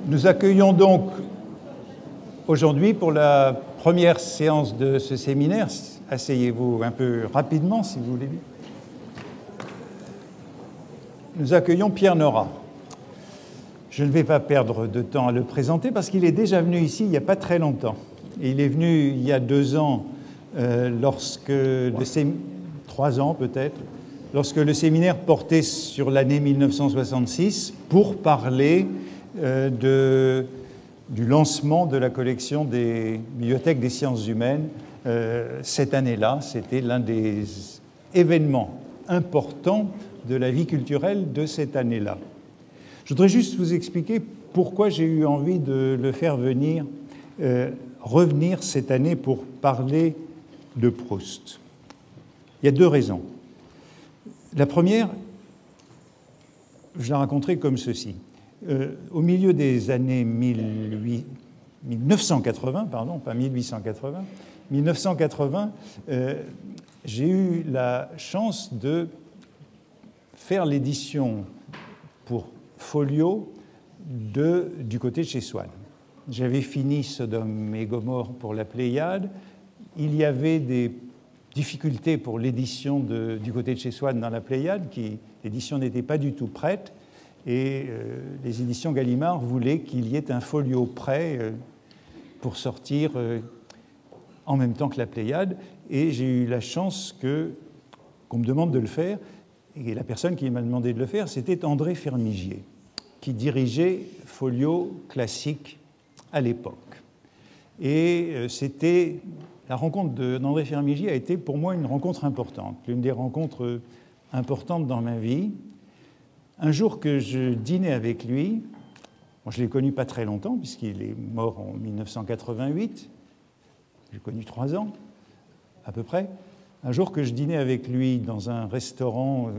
Nous accueillons donc aujourd'hui pour la première séance de ce séminaire, asseyez-vous un peu rapidement si vous voulez bien, nous accueillons Pierre Nora. Je ne vais pas perdre de temps à le présenter parce qu'il est déjà venu ici il n'y a pas très longtemps. Et il est venu il y a 2 ans, 3 ans peut-être, lorsque le séminaire portait sur l'année 1966 pour parler du lancement de la collection des bibliothèques des sciences humaines. Cette année-là, c'était l'un des événements importants de la vie culturelle de cette année-là. Je voudrais juste vous expliquer pourquoi j'ai eu envie de le faire venir, revenir cette année pour parler de Proust. Il y a 2 raisons. La première, je la raconterai comme ceci. Au milieu des années 1980, pas 1880, 1980, j'ai eu la chance de faire l'édition pour Folio du côté de chez Swann. J'avais fini Sodome et Gomorrhe pour la Pléiade. Il y avait des difficultés pour l'édition du côté de chez Swann dans la Pléiade, l'édition n'était pas du tout prête, et les éditions Gallimard voulaient qu'il y ait un folio prêt pour sortir en même temps que la Pléiade, et j'ai eu la chance qu'on me demande de le faire, et la personne qui m'a demandé de le faire, c'était André Fermigier, qui dirigeait Folio Classique à l'époque. Et la rencontre d'André Fermigier a été pour moi une rencontre importante, l'une des rencontres importantes dans ma vie. Un jour que je dînais avec lui, je ne l'ai connu pas très longtemps puisqu'il est mort en 1988, j'ai connu 3 ans à peu près. Un jour que je dînais avec lui dans un restaurant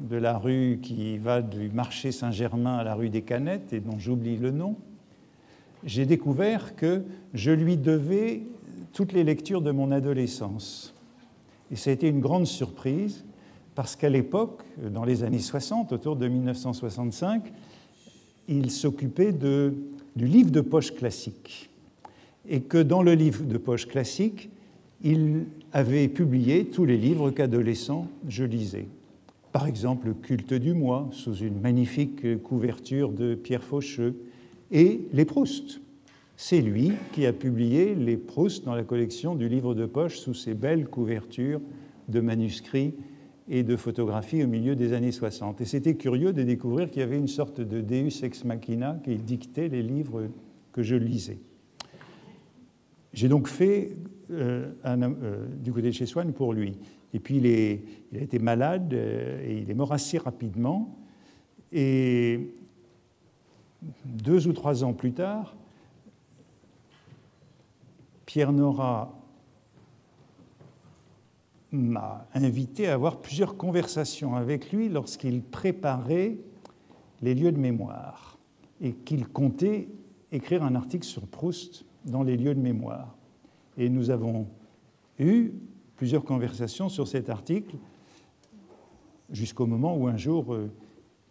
de la rue qui va du marché Saint-Germain à la rue des Canettes et dont j'oublie le nom, j'ai découvert que je lui devais toutes les lectures de mon adolescence. Et ça a été une grande surprise parce qu'à l'époque, dans les années 60, autour de 1965, il s'occupait du livre de poche classique. Et que dans le livre de poche classique, il avait publié tous les livres qu'adolescent je lisais. Par exemple, Le culte du moi, sous une magnifique couverture de Pierre Faucheux, et les Proust. C'est lui qui a publié les Proust dans la collection du livre de poche sous ces belles couvertures de manuscrits et de photographies au milieu des années 60. Et c'était curieux de découvrir qu'il y avait une sorte de Deus ex machina qui dictait les livres que je lisais. J'ai donc fait du côté de chez Swann pour lui. Et puis il a été malade et il est mort assez rapidement. Et 2 ou 3 ans plus tard, Pierre Nora m'a invité à avoir plusieurs conversations avec lui lorsqu'il préparait les lieux de mémoire et qu'il comptait écrire un article sur Proust dans les lieux de mémoire. Et nous avons eu plusieurs conversations sur cet article jusqu'au moment où un jour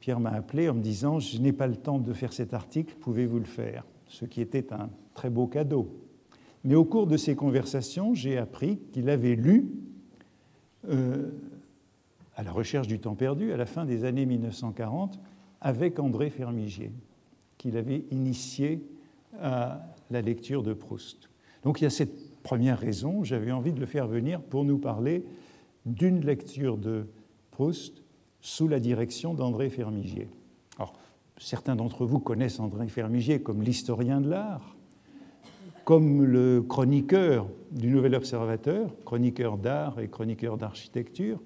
Pierre m'a appelé en me disant « Je n'ai pas le temps de faire cet article, pouvez-vous le faire ?» Ce qui était un très beau cadeau. Mais au cours de ces conversations, j'ai appris qu'il avait lu à la recherche du temps perdu, à la fin des années 1940, avec André Fermigier, qu'il avait initié à la lecture de Proust. Donc il y a cette première raison, j'avais envie de le faire venir pour nous parler d'une lecture de Proust sous la direction d'André Fermigier. Alors, certains d'entre vous connaissent André Fermigier comme l'historien de l'art, comme le chroniqueur du Nouvel Observateur, chroniqueur d'art et chroniqueur d'architecture,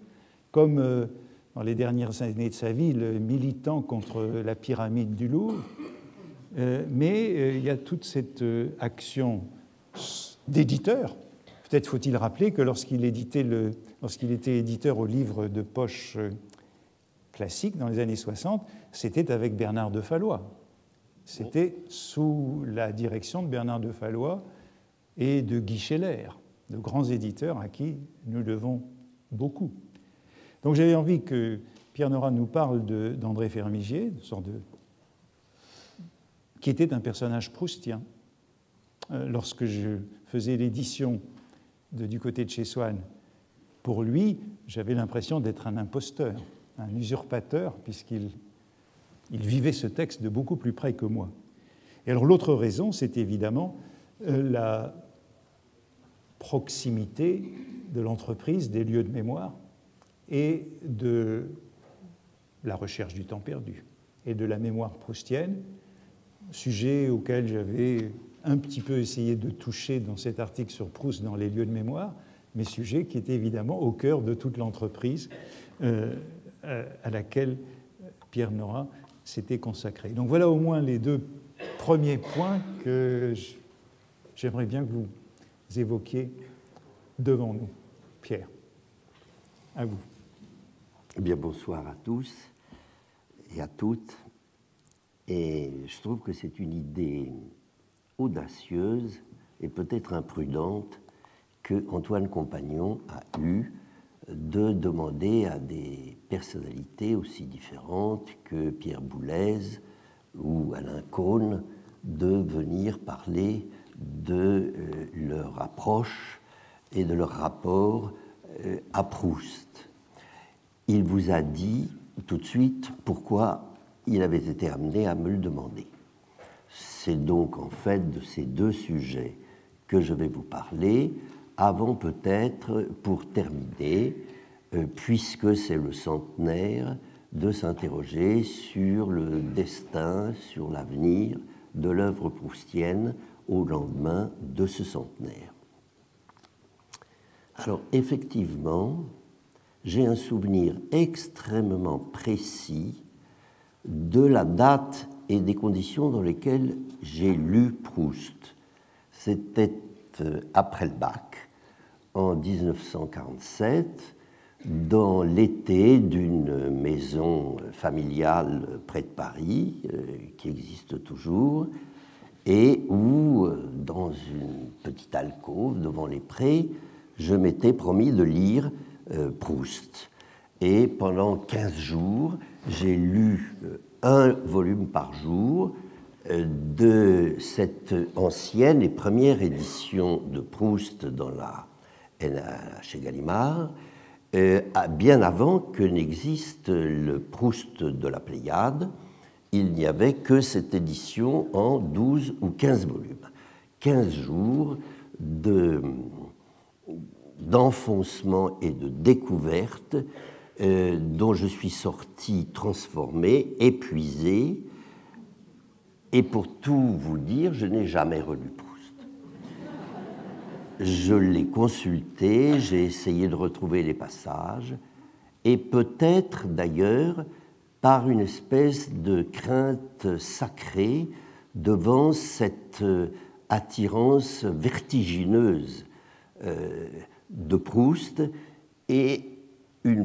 comme dans les dernières années de sa vie, le militant contre la pyramide du Louvre. Mais il y a toute cette action d'éditeur. Peut-être faut-il rappeler que lorsqu'il était éditeur au livre de poche classique dans les années 60, c'était avec Bernard de Fallois. C'était sous la direction de Bernard de Fallois et de Guy Scheller, de grands éditeurs à qui nous devons beaucoup. Donc j'avais envie que Pierre Nora nous parle d'André Fermigier, une sorte de qui était un personnage proustien. Lorsque je faisais l'édition du côté de chez Swann, pour lui, j'avais l'impression d'être un imposteur, un usurpateur, puisqu'il vivait ce texte de beaucoup plus près que moi. Et alors l'autre raison, c'est évidemment la proximité de l'entreprise, des lieux de mémoire et de la recherche du temps perdu et de la mémoire proustienne, sujet auquel j'avais un petit peu essayé de toucher dans cet article sur Proust dans les lieux de mémoire, mais sujet qui était évidemment au cœur de toute l'entreprise à laquelle Pierre Nora s'était consacré. Donc voilà au moins les deux premiers points que j'aimerais bien que vous évoquiez devant nous. Pierre, à vous. Eh bien, bonsoir à tous et à toutes. Et je trouve que c'est une idée audacieuse et peut-être imprudente que Antoine Compagnon a eue de demander à des personnalités aussi différentes que Pierre Boulez ou Alain Caunes de venir parler de leur approche et de leur rapport à Proust. Il vous a dit tout de suite pourquoi il avait été amené à me le demander. C'est donc en fait de ces deux sujets que je vais vous parler, avant peut-être, pour terminer, puisque c'est le centenaire, de s'interroger sur le destin, sur l'avenir de l'œuvre proustienne au lendemain de ce centenaire. Alors effectivement, j'ai un souvenir extrêmement précis de la date et des conditions dans lesquelles j'ai lu Proust. C'était après le bac, en 1947, dans l'été d'une maison familiale près de Paris, qui existe toujours, et où, dans une petite alcôve devant les prés, je m'étais promis de lire Proust. Et pendant 15 jours, j'ai lu un volume par jour de cette ancienne et première édition de Proust chez Gallimard, bien avant que n'existe le Proust de la Pléiade. Il n'y avait que cette édition en 12 ou 15 volumes. 15 jours d'enfoncement et de découverte dont je suis sorti transformé, épuisé, et pour tout vous dire, je n'ai jamais relu Proust. Je l'ai consulté, j'ai essayé de retrouver les passages, et peut-être d'ailleurs par une espèce de crainte sacrée devant cette attirance vertigineuse de Proust et un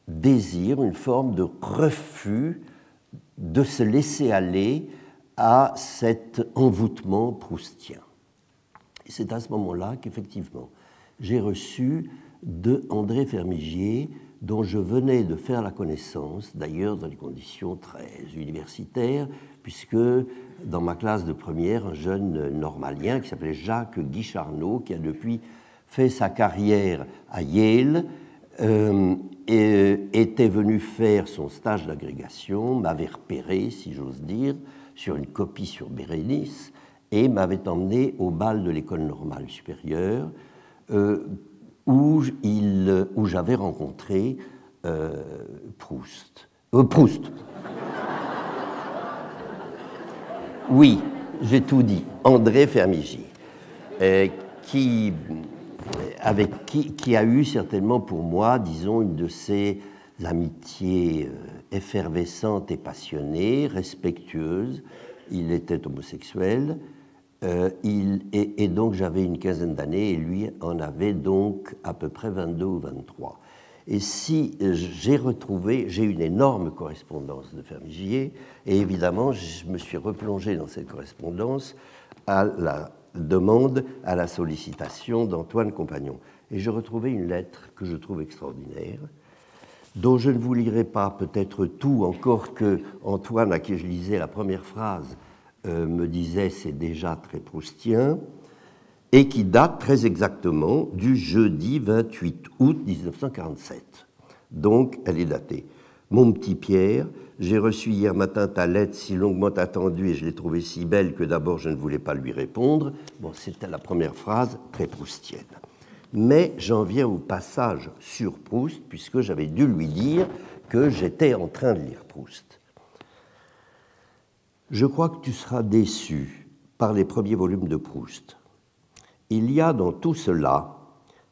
désir, une forme de refus de se laisser aller à cet envoûtement proustien. Et c'est à ce moment-là qu'effectivement, j'ai reçu de André Fermigier, dont je venais de faire la connaissance, d'ailleurs dans des conditions très universitaires, puisque dans ma classe de première, un jeune normalien qui s'appelait Jacques Guicharneau, qui a depuis fait sa carrière à Yale, était venu faire son stage d'agrégation, m'avait repéré, si j'ose dire, sur une copie sur Bérénice, et m'avait emmené au bal de l'École normale supérieure, où j'avais rencontré Proust. Oui, j'ai tout dit. André Fermigier, qui a eu certainement pour moi, disons, une de ces amitiés effervescentes et passionnées, respectueuses. Il était homosexuel, et donc j'avais une quinzaine d'années, et lui en avait donc à peu près 22 ou 23. Et si j'ai eu une énorme correspondance de Fermigier, et évidemment, je me suis replongé dans cette correspondance à la demande, à la sollicitation d'Antoine Compagnon. Et j'ai retrouvé une lettre que je trouve extraordinaire, dont je ne vous lirai pas peut-être tout, encore que Antoine, à qui je lisais la première phrase, me disait c'est déjà très proustien, et qui date très exactement du jeudi 28 août 1947. Donc, elle est datée. Mon petit Pierre, j'ai reçu hier matin ta lettre si longuement attendue et je l'ai trouvée si belle que d'abord je ne voulais pas lui répondre. Bon, c'était la première phrase, très proustienne. Mais j'en viens au passage sur Proust, puisque j'avais dû lui dire que j'étais en train de lire Proust. Je crois que tu seras déçu par les premiers volumes de Proust. Il y a dans tout cela,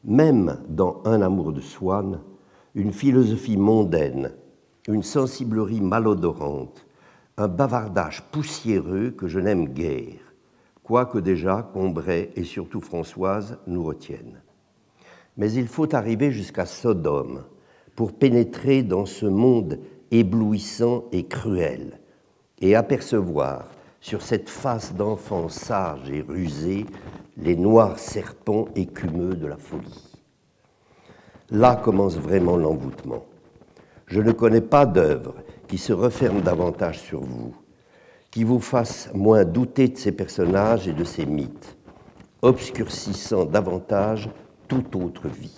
même dans Un amour de Swann, une philosophie mondaine, une sensiblerie malodorante, un bavardage poussiéreux que je n'aime guère, quoique déjà Combray et surtout Françoise nous retiennent. Mais il faut arriver jusqu'à Sodome pour pénétrer dans ce monde éblouissant et cruel et apercevoir sur cette face d'enfant sage et rusé les noirs serpents écumeux de la folie. Là commence vraiment l'envoûtement. Je ne connais pas d'œuvre qui se referme davantage sur vous, qui vous fasse moins douter de ses personnages et de ses mythes, obscurcissant davantage toute autre vie.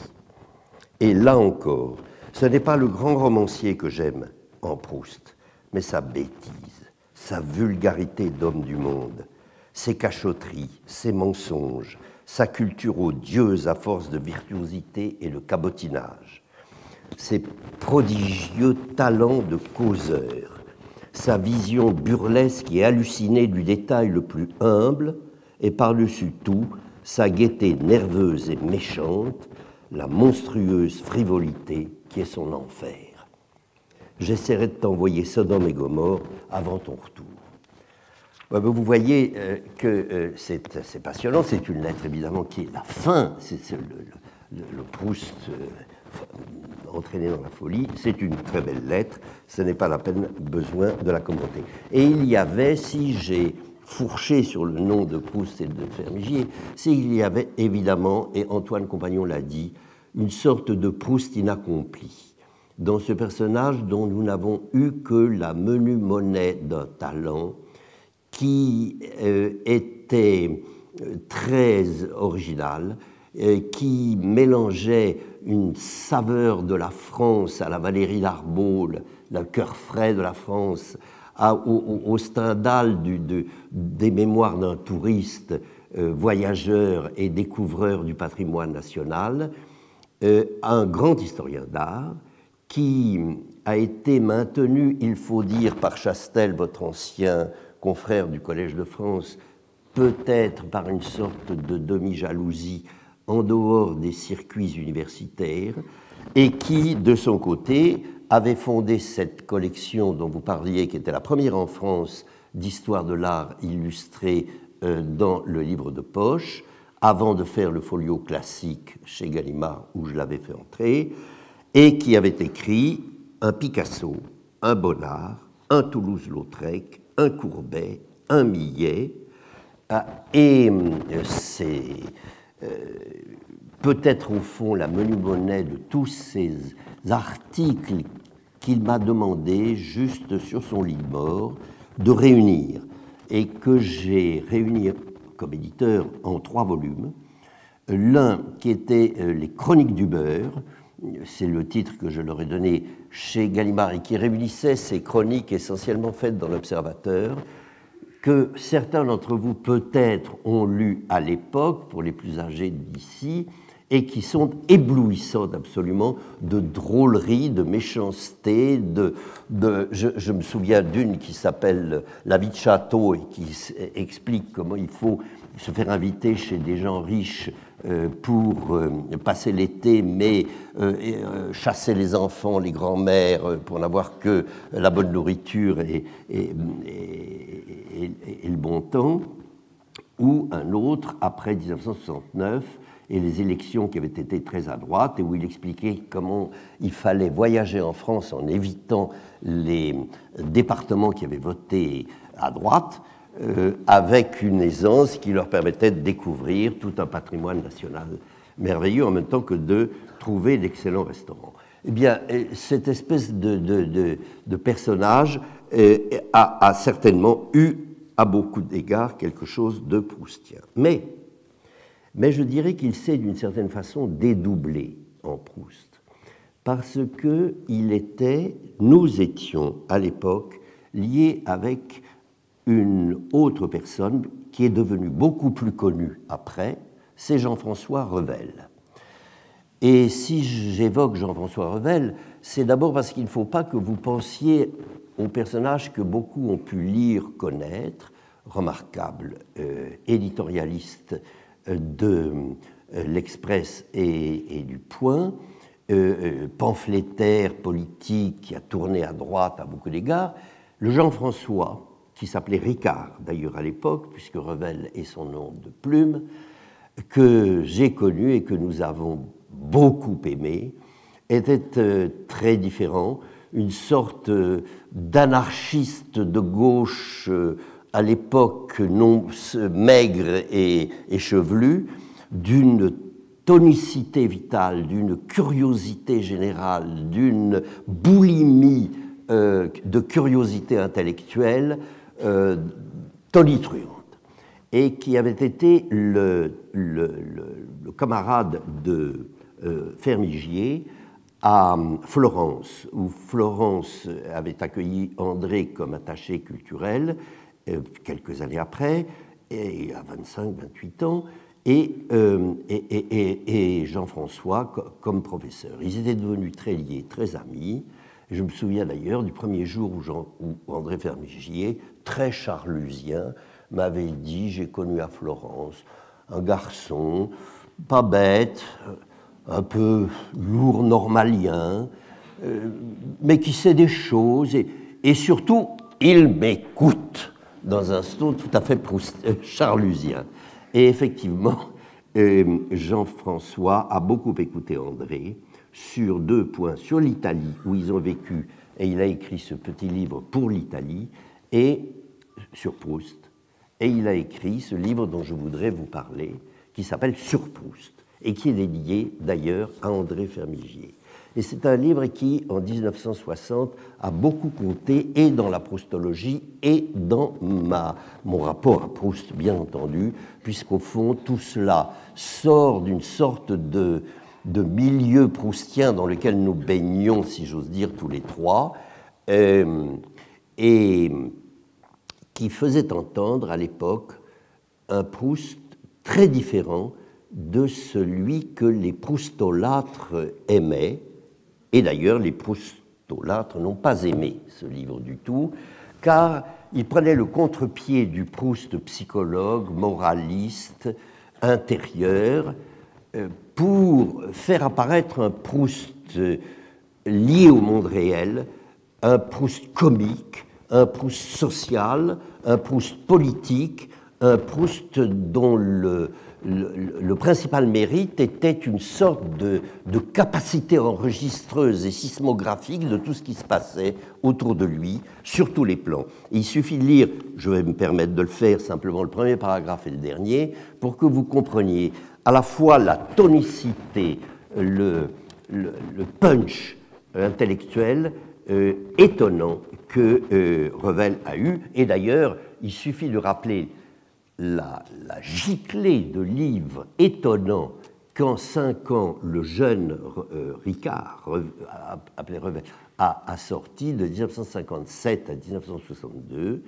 Et là encore, ce n'est pas le grand romancier que j'aime en Proust, mais sa bêtise, sa vulgarité d'homme du monde, ses cachotteries, ses mensonges, sa culture odieuse à force de virtuosité et de cabotinage, ses prodigieux talents de causeur, sa vision burlesque et hallucinée du détail le plus humble, et par-dessus tout, sa gaieté nerveuse et méchante, la monstrueuse frivolité qui est son enfer. J'essaierai de t'envoyer Sodome et Gomorrhe avant ton retour. Vous voyez que c'est passionnant, c'est une lettre évidemment qui est la fin, c'est le Proust entraîné dans la folie, c'est une très belle lettre, ce n'est pas la peine besoin de la commenter. Et il y avait, si j'ai fourché sur le nom de Proust et de Fermigier, s'il y avait évidemment, et Antoine Compagnon l'a dit, une sorte de Proust inaccompli, dans ce personnage dont nous n'avons eu que la menue monnaie d'un talent qui était très original, qui mélangeait une saveur de la France à la Valérie Larbaud, le cœur frais de la France, au Stendhal des mémoires d'un touriste voyageur et découvreur du patrimoine national, un grand historien d'art qui a été maintenu, il faut dire, par Chastel, votre ancien confrère du Collège de France, peut-être par une sorte de demi-jalousie en dehors des circuits universitaires, et qui, de son côté, avait fondé cette collection dont vous parliez, qui était la première en France d'histoire de l'art illustrée dans le livre de poche, avant de faire le folio classique chez Gallimard, où je l'avais fait entrer, et qui avait écrit un Picasso, un Bonnard, un Toulouse-Lautrec, un Courbet, un Millet, et c'est peut-être au fond la menue monnaie de tous ces articles qu'il m'a demandé, juste sur son lit de mort, de réunir, et que j'ai réuni comme éditeur en 3 volumes. L'un qui était les Chroniques du beurre, c'est le titre que je leur ai donné chez Gallimard, et qui réunissait ces chroniques essentiellement faites dans l'Observateur, que certains d'entre vous peut-être ont lu à l'époque, pour les plus âgés d'ici, et qui sont éblouissantes absolument de drôlerie, de méchanceté, je me souviens d'une qui s'appelle La vie de château et qui explique comment il faut se faire inviter chez des gens riches pour passer l'été, mais chasser les enfants, les grands-mères, pour n'avoir que la bonne nourriture et le bon temps, ou un autre, après 1969, et les élections qui avaient été très à droite, et où il expliquait comment il fallait voyager en France en évitant les départements qui avaient voté à droite, avec une aisance qui leur permettait de découvrir tout un patrimoine national merveilleux, en même temps que de trouver d'excellents restaurants. Eh bien, cette espèce de personnage a certainement eu à beaucoup d'égards quelque chose de proustien. Mais je dirais qu'il s'est d'une certaine façon dédoublé en Proust, parce que nous étions à l'époque liés avec une autre personne qui est devenue beaucoup plus connue après, c'est Jean-François Revel. Et si j'évoque Jean-François Revel, c'est d'abord parce qu'il ne faut pas que vous pensiez au personnage que beaucoup ont pu lire, connaître, remarquable éditorialiste de l'Express et du Point, pamphlétaire politique qui a tourné à droite à beaucoup d'égards, le Jean-François, qui s'appelait Ricard d'ailleurs à l'époque, puisque Revel est son nom de plume, que j'ai connu et que nous avons beaucoup aimé, était très différent, une sorte d'anarchiste de gauche à l'époque non maigre et chevelu, d'une tonicité vitale, d'une curiosité générale, d'une boulimie de curiosité intellectuelle tonitruante, et qui avait été le camarade de Fermigier à Florence, où Florence avait accueilli André comme attaché culturel quelques années après, et à 25-28 ans, et Jean-François comme professeur. Ils étaient devenus très liés, très amis. Je me souviens d'ailleurs du premier jour où André Fermigier, très charlusien, m'avait dit « J'ai connu à Florence un garçon, pas bête, un peu lourd normalien, mais qui sait des choses, et surtout, il m'écoute », dans un ton tout à fait charlusien. Et effectivement, Jean-François a beaucoup écouté André sur deux points, sur l'Italie, où ils ont vécu, et il a écrit ce petit livre pour l'Italie, et sur Proust, et il a écrit ce livre dont je voudrais vous parler, qui s'appelle « Sur Proust », et qui est dédié d'ailleurs à André Fermigier. Et c'est un livre qui, en 1960, a beaucoup compté, et dans la proustologie, et dans mon rapport à Proust, bien entendu, puisqu'au fond, tout cela sort d'une sorte de milieu proustien dans lequel nous baignons, si j'ose dire, tous les trois, et qui faisait entendre à l'époque un Proust très différent de celui que les proustolâtres aimaient. Et d'ailleurs, les proustolâtres n'ont pas aimé ce livre du tout, car il prenait le contre-pied du Proust psychologue, moraliste, intérieur, pour faire apparaître un Proust lié au monde réel, un Proust comique, un Proust social, un Proust politique, un Proust dont le principal mérite était une sorte de capacité enregistreuse et sismographique de tout ce qui se passait autour de lui, sur tous les plans. Et il suffit de lire, je vais me permettre de le faire, simplement le premier paragraphe et le dernier, pour que vous compreniez à la fois la tonicité, le punch intellectuel étonnant que Revel a eu. Et d'ailleurs, il suffit de rappeler la giclée de livres étonnants qu'en 5 ans, le jeune Ricard, appelé Revel, a sorti de 1957 à 1962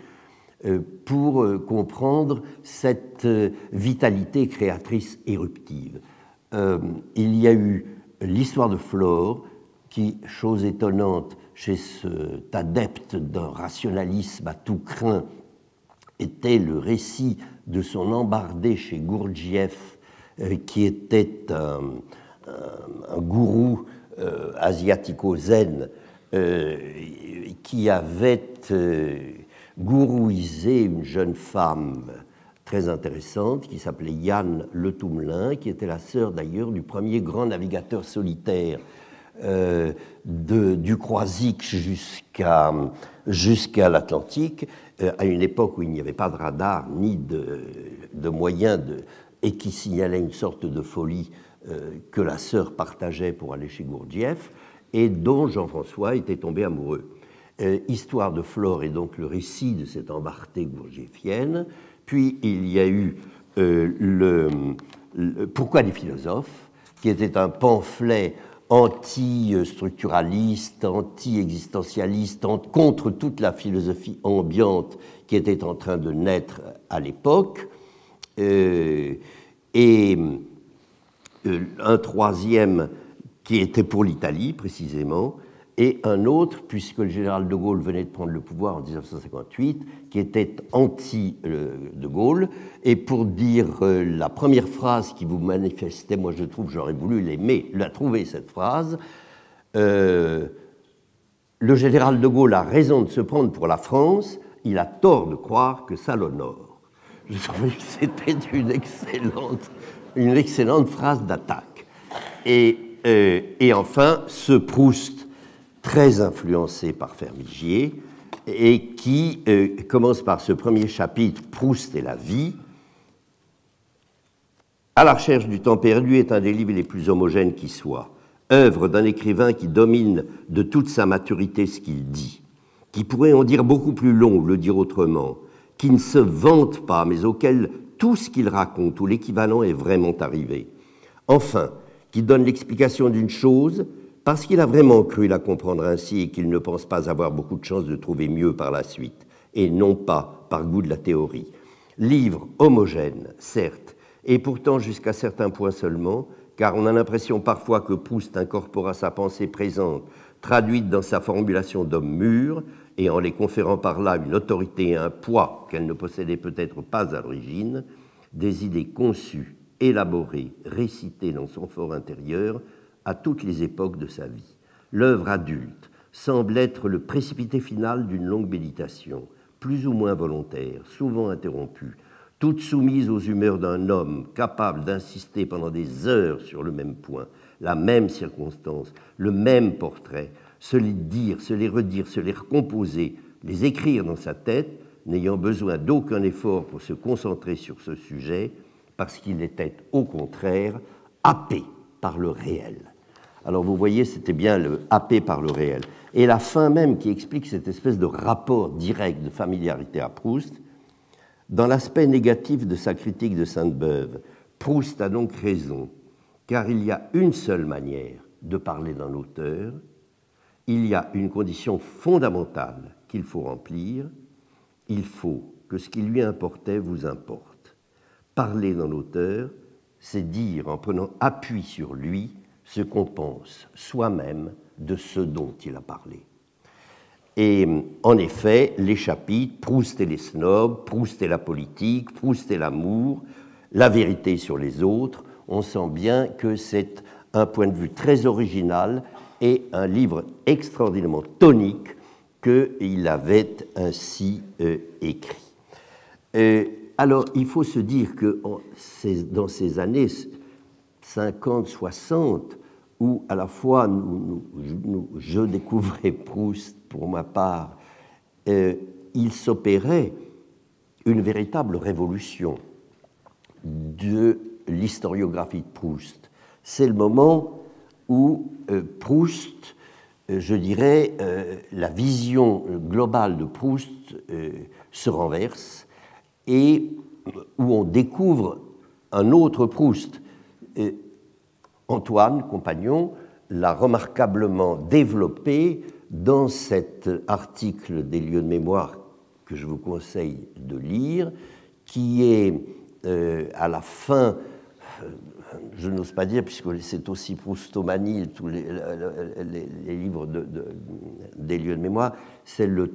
pour comprendre cette vitalité créatrice éruptive. Il y a eu l'histoire de Flore, qui, chose étonnante chez cet adepte d'un rationalisme à tout crin, était le récit de son embardé chez Gurdjieff, qui était un gourou asiatico-zen qui avait gourouisé une jeune femme très intéressante qui s'appelait Yann Le Toumelin, qui était la sœur d'ailleurs du premier grand navigateur solitaire du Croisic jusqu'à l'Atlantique, à une époque où il n'y avait pas de radar ni de moyens et qui signalait une sorte de folie que la sœur partageait pour aller chez Gurdjieff, et dont Jean-François était tombé amoureux. Histoire de Flore et donc le récit de cette embartée bourgéfienne. Puis il y a eu Pourquoi des philosophes, qui était un pamphlet anti-structuraliste, anti-existentialiste, contre toute la philosophie ambiante qui était en train de naître à l'époque. Et un troisième qui était pour l'Italie, précisément, et un autre, puisque le général de Gaulle venait de prendre le pouvoir en 1958, qui était anti-de Gaulle. Et pour dire la première phrase qui vous manifestait, moi je trouve, j'aurais voulu l'aimer, la trouver cette phrase, le général de Gaulle a raison de se prendre pour la France, il a tort de croire que ça l'honore. Je trouvais que c'était une excellente phrase d'attaque. Et enfin, ce Proust, très influencé par Fermigier, et qui commence par ce premier chapitre, Proust et la vie. À la recherche du temps perdu est un des livres les plus homogènes qui soit, œuvre d'un écrivain qui domine de toute sa maturité ce qu'il dit, qui pourrait en dire beaucoup plus long, le dire autrement, qui ne se vante pas, mais auquel tout ce qu'il raconte ou l'équivalent est vraiment arrivé. Enfin, qui donne l'explication d'une chose parce qu'il a vraiment cru la comprendre ainsi et qu'il ne pense pas avoir beaucoup de chances de trouver mieux par la suite, et non pas par goût de la théorie. Livre homogène, certes, et pourtant jusqu'à certains points seulement, car on a l'impression parfois que Proust incorpora sa pensée présente, traduite dans sa formulation d'homme mûr, et en les conférant par là une autorité et un poids qu'elle ne possédait peut-être pas à l'origine, des idées conçues, élaborées, récitées dans son fort intérieur, à toutes les époques de sa vie. L'œuvre adulte semble être le précipité final d'une longue méditation, plus ou moins volontaire, souvent interrompue, toute soumise aux humeurs d'un homme capable d'insister pendant des heures sur le même point, la même circonstance, le même portrait, se les dire, se les redire, se les recomposer, les écrire dans sa tête, n'ayant besoin d'aucun effort pour se concentrer sur ce sujet, parce qu'il était au contraire happé par le réel. Alors vous voyez, c'était bien le happé par le réel. Et la fin même qui explique cette espèce de rapport direct de familiarité à Proust, dans l'aspect négatif de sa critique de Sainte-Beuve, Proust a donc raison, car il y a une seule manière de parler d'un auteur, il y a une condition fondamentale qu'il faut remplir, il faut que ce qui lui importait vous importe. Parler d'un auteur, c'est dire en prenant appui sur lui ce qu'on pense soi-même de ce dont il a parlé. Et en effet, les chapitres, Proust et les snobs, Proust et la politique, Proust et l'amour, la vérité sur les autres, on sent bien que c'est un point de vue très original et un livre extraordinairement tonique qu'il avait ainsi écrit. Alors, il faut se dire que dans ces années 50, 60, où à la fois je découvrais Proust pour ma part, il s'opérait une véritable révolution de l'historiographie de Proust. C'est le moment où Proust, je dirais, la vision globale de Proust se renverse et où on découvre un autre Proust. Antoine, compagnon, l'a remarquablement développé dans cet article des lieux de mémoire que je vous conseille de lire, qui est à la fin, je n'ose pas dire, puisque c'est aussi Proustomanie, tous les livres des lieux de mémoire, c'est le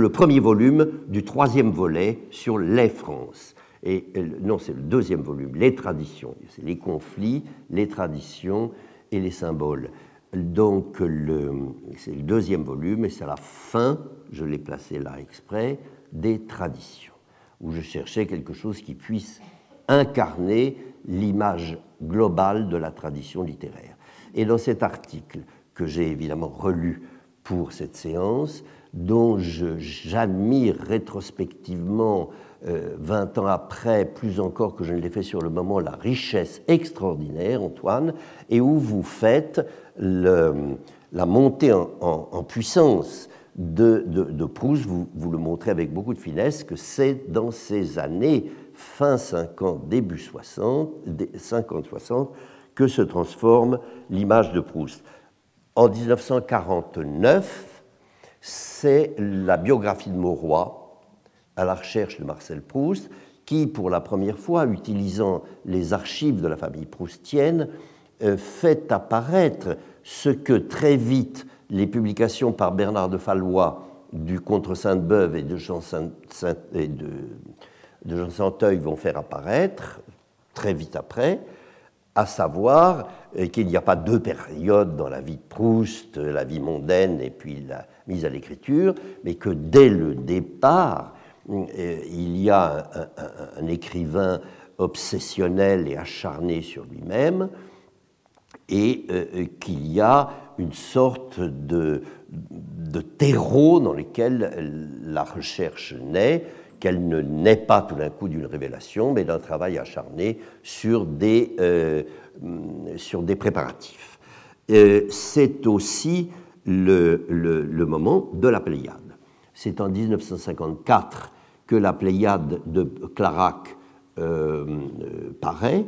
premier volume du troisième volet sur les France. Et non, c'est le deuxième volume, les traditions, c'est les conflits, les traditions et les symboles. Donc, c'est le deuxième volume et c'est à la fin, je l'ai placé là exprès, des traditions, où je cherchais quelque chose qui puisse incarner l'image globale de la tradition littéraire. Et dans cet article, que j'ai évidemment relu pour cette séance, dont j'admire rétrospectivement 20 ans après, plus encore que je ne l'ai fait sur le moment, la richesse extraordinaire, Antoine, et où vous faites la montée en puissance de Proust, vous le montrez avec beaucoup de finesse, que c'est dans ces années fin 50, début 60, 50-60, que se transforme l'image de Proust. En 1949, c'est la biographie de Mauroy, à la recherche de Marcel Proust, qui, pour la première fois, utilisant les archives de la famille proustienne, fait apparaître ce que très vite les publications par Bernard de Fallois du Contre Sainte-Beuve et de Jean Santeuil vont faire apparaître, très vite après, à savoir qu'il n'y a pas deux périodes dans la vie de Proust, la vie mondaine et puis la mise à l'écriture, mais que dès le départ, il y a un écrivain obsessionnel et acharné sur lui-même, et qu'il y a une sorte de terreau dans lequel la recherche naît, qu'elle ne naît pas tout d'un coup d'une révélation, mais d'un travail acharné sur des préparatifs. C'est aussi le moment de la Pléiade. C'est en 1954 que la Pléiade de Clarac paraît,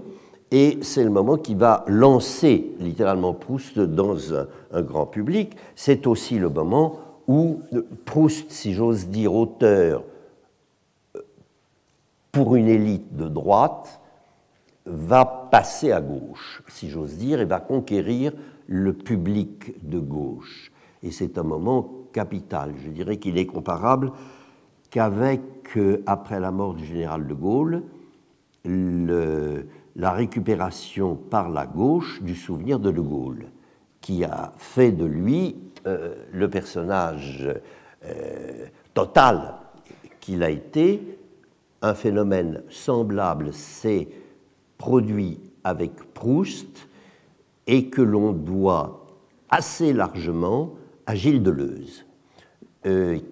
et c'est le moment qui va lancer littéralement Proust dans un grand public. C'est aussi le moment où Proust, si j'ose dire, auteur pour une élite de droite, va passer à gauche, si j'ose dire, et va conquérir le public de gauche. Et c'est un moment capital. Je dirais qu'il est comparable qu'avec, après la mort du général de Gaulle, la récupération par la gauche du souvenir de Gaulle, qui a fait de lui le personnage total qu'il a été. Un phénomène semblable s'est produit avec Proust et que l'on doit assez largement à Gilles Deleuze,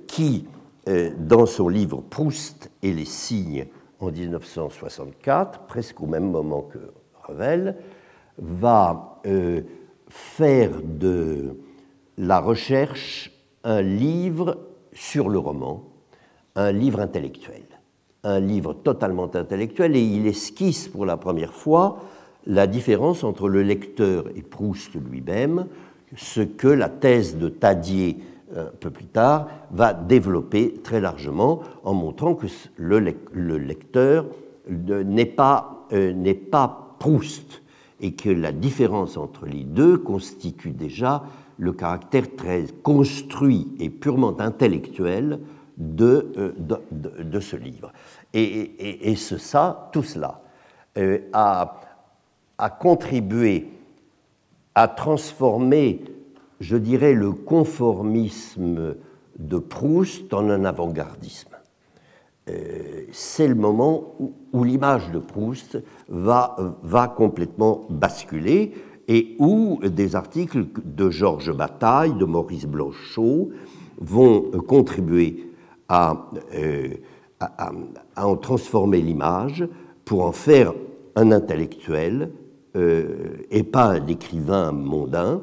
qui, dans son livre Proust et les signes en 1964, presque au même moment que Revel, va faire de la recherche un livre sur le roman, un livre intellectuel, un livre totalement intellectuel, et il esquisse pour la première fois la différence entre le lecteur et Proust lui-même, ce que la thèse de Tadier, un peu plus tard, va développer très largement en montrant que le lecteur n'est pas Proust et que la différence entre les deux constitue déjà le caractère très construit et purement intellectuel de ce livre. Et tout cela a contribué à transformer, je dirais, le conformisme de Proust en un avant-gardisme. C'est le moment où l'image de Proust va complètement basculer et où des articles de Georges Bataille, de Maurice Blanchot vont contribuer à en transformer l'image pour en faire un intellectuel et pas un écrivain mondain,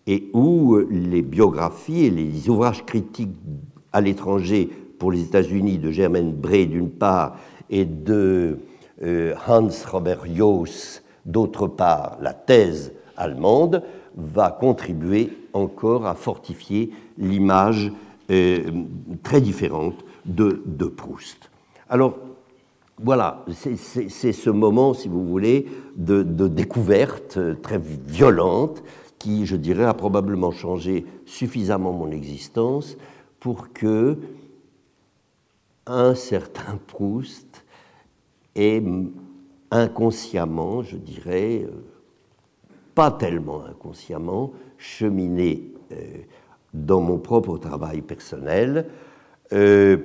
et où les biographies et les ouvrages critiques à l'étranger pour les États-Unis de Germaine Bray d'une part et de Hans Robert Jooss d'autre part, la thèse allemande, va contribuer encore à fortifier l'image très différente de Proust. Alors, voilà, c'est ce moment, si vous voulez, de découverte très violente qui, je dirais, a probablement changé suffisamment mon existence pour que un certain Proust ait inconsciemment, je dirais, pas tellement inconsciemment, cheminé dans mon propre travail personnel et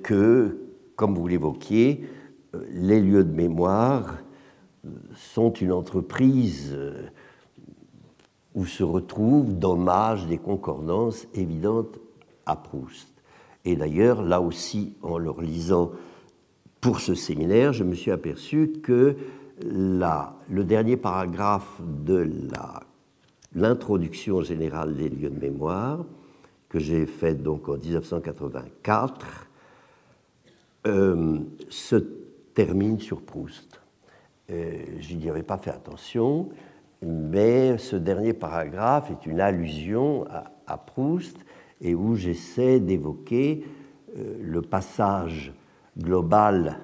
que, comme vous l'évoquiez, les lieux de mémoire sont une entreprise où se retrouvent d'hommages, des concordances évidentes à Proust. Et d'ailleurs, là aussi, en le relisant pour ce séminaire, je me suis aperçu que le dernier paragraphe de la l'introduction générale des lieux de mémoire, que j'ai faite donc en 1984, se termine sur Proust. Je n'y avais pas fait attention, mais ce dernier paragraphe est une allusion à Proust et où j'essaie d'évoquer le passage global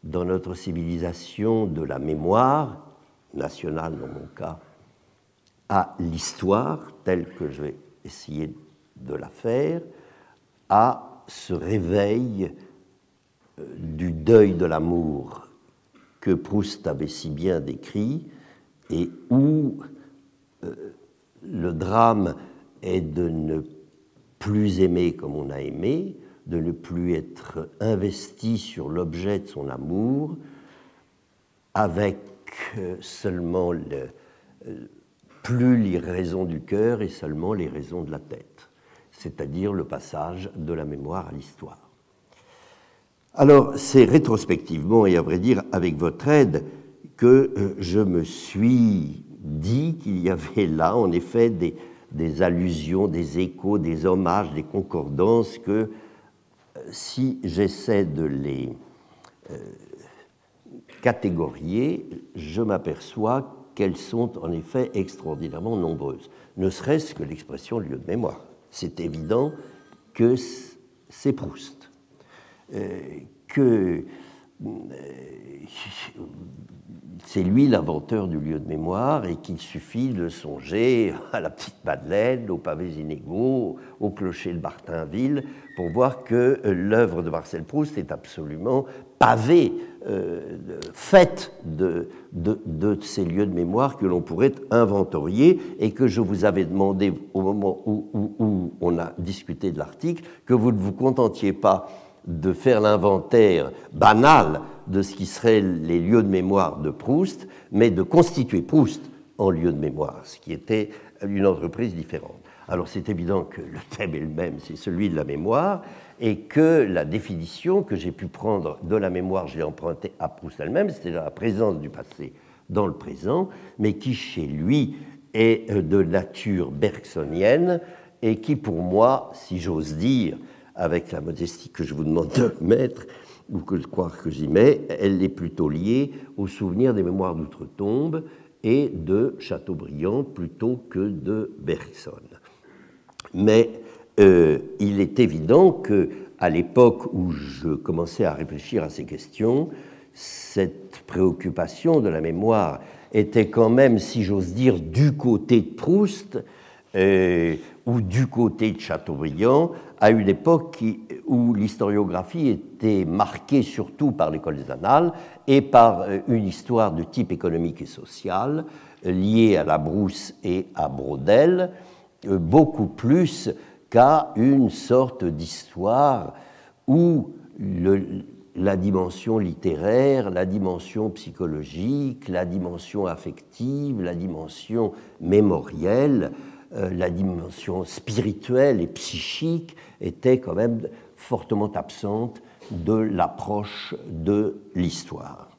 dans notre civilisation de la mémoire, nationale dans mon cas, à l'histoire, telle que je vais essayer de la faire, à ce réveil du deuil de l'amour que Proust avait si bien décrit et où le drame est de ne plus aimer comme on a aimé, de ne plus être investi sur l'objet de son amour, avec seulement plus les raisons du cœur et seulement les raisons de la tête, c'est-à-dire le passage de la mémoire à l'histoire. Alors, c'est rétrospectivement, et à vrai dire avec votre aide, que je me suis dit qu'il y avait là, en effet, des allusions, des échos, des hommages, des concordances que, si j'essaie de les catégorier, je m'aperçois qu'elles sont en effet extraordinairement nombreuses, ne serait-ce que l'expression lieu de mémoire. C'est évident que c'est Proust, que c'est lui l'inventeur du lieu de mémoire et qu'il suffit de songer à la petite Madeleine, aux pavés inégaux, au clocher de Martinville, pour voir que l'œuvre de Marcel Proust est absolument pavée, faite de ces lieux de mémoire que l'on pourrait inventorier et que je vous avais demandé au moment où on a discuté de l'article, que vous ne vous contentiez pas de faire l'inventaire banal de ce qui serait les lieux de mémoire de Proust, mais de constituer Proust en lieu de mémoire, ce qui était une entreprise différente. Alors c'est évident que le thème est le même, c'est celui de la mémoire, et que la définition que j'ai pu prendre de la mémoire, je l'ai empruntée à Proust elle-même, c'était la présence du passé dans le présent, mais qui chez lui est de nature bergsonienne, et qui pour moi, si j'ose dire, avec la modestie que je vous demande de mettre, ou que je crois que j'y mets, elle est plutôt liée au souvenir des mémoires d'outre-tombe et de Chateaubriand plutôt que de Bergson. Mais il est évident qu'à l'époque où je commençais à réfléchir à ces questions, cette préoccupation de la mémoire était quand même, si j'ose dire, du côté de Proust ou du côté de Chateaubriand, à une époque où l'historiographie était marquée surtout par l'école des annales et par une histoire de type économique et social liée à la Brousse et à Braudel, beaucoup plus qu'à une sorte d'histoire où la dimension littéraire, la dimension psychologique, la dimension affective, la dimension mémorielle, la dimension spirituelle et psychique était quand même fortement absente de l'approche de l'histoire.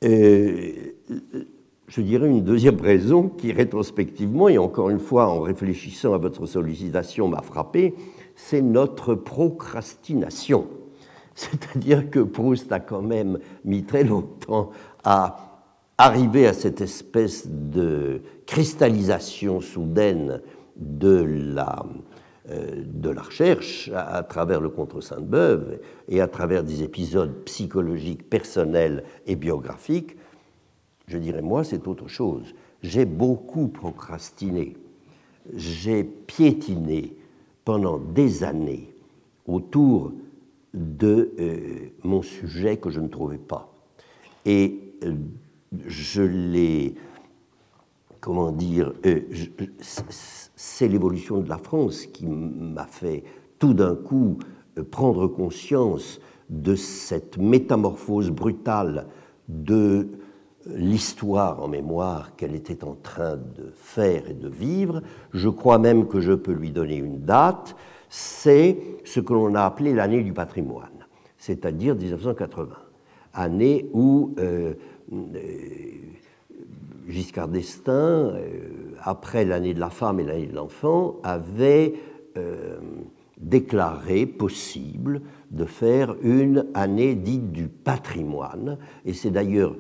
Je dirais une deuxième raison qui, rétrospectivement, et encore une fois en réfléchissant à votre sollicitation, m'a frappé, c'est notre procrastination. C'est-à-dire que Proust a quand même mis très longtemps à arriver à cette espèce de cristallisation soudaine de la recherche à travers le Contre Sainte-Beuve et à travers des épisodes psychologiques, personnels et biographiques. Je dirais, moi, c'est autre chose. J'ai beaucoup procrastiné. J'ai piétiné pendant des années autour de mon sujet que je ne trouvais pas. Et je l'ai, comment dire, c'est l'évolution de la France qui m'a fait tout d'un coup prendre conscience de cette métamorphose brutale de l'histoire en mémoire qu'elle était en train de faire et de vivre. Je crois même que je peux lui donner une date, c'est ce que l'on a appelé l'année du patrimoine, c'est-à-dire 1980, année où Giscard d'Estaing, après l'année de la femme et l'année de l'enfant, avait déclaré possible de faire une année dite du patrimoine. Et c'est d'ailleurs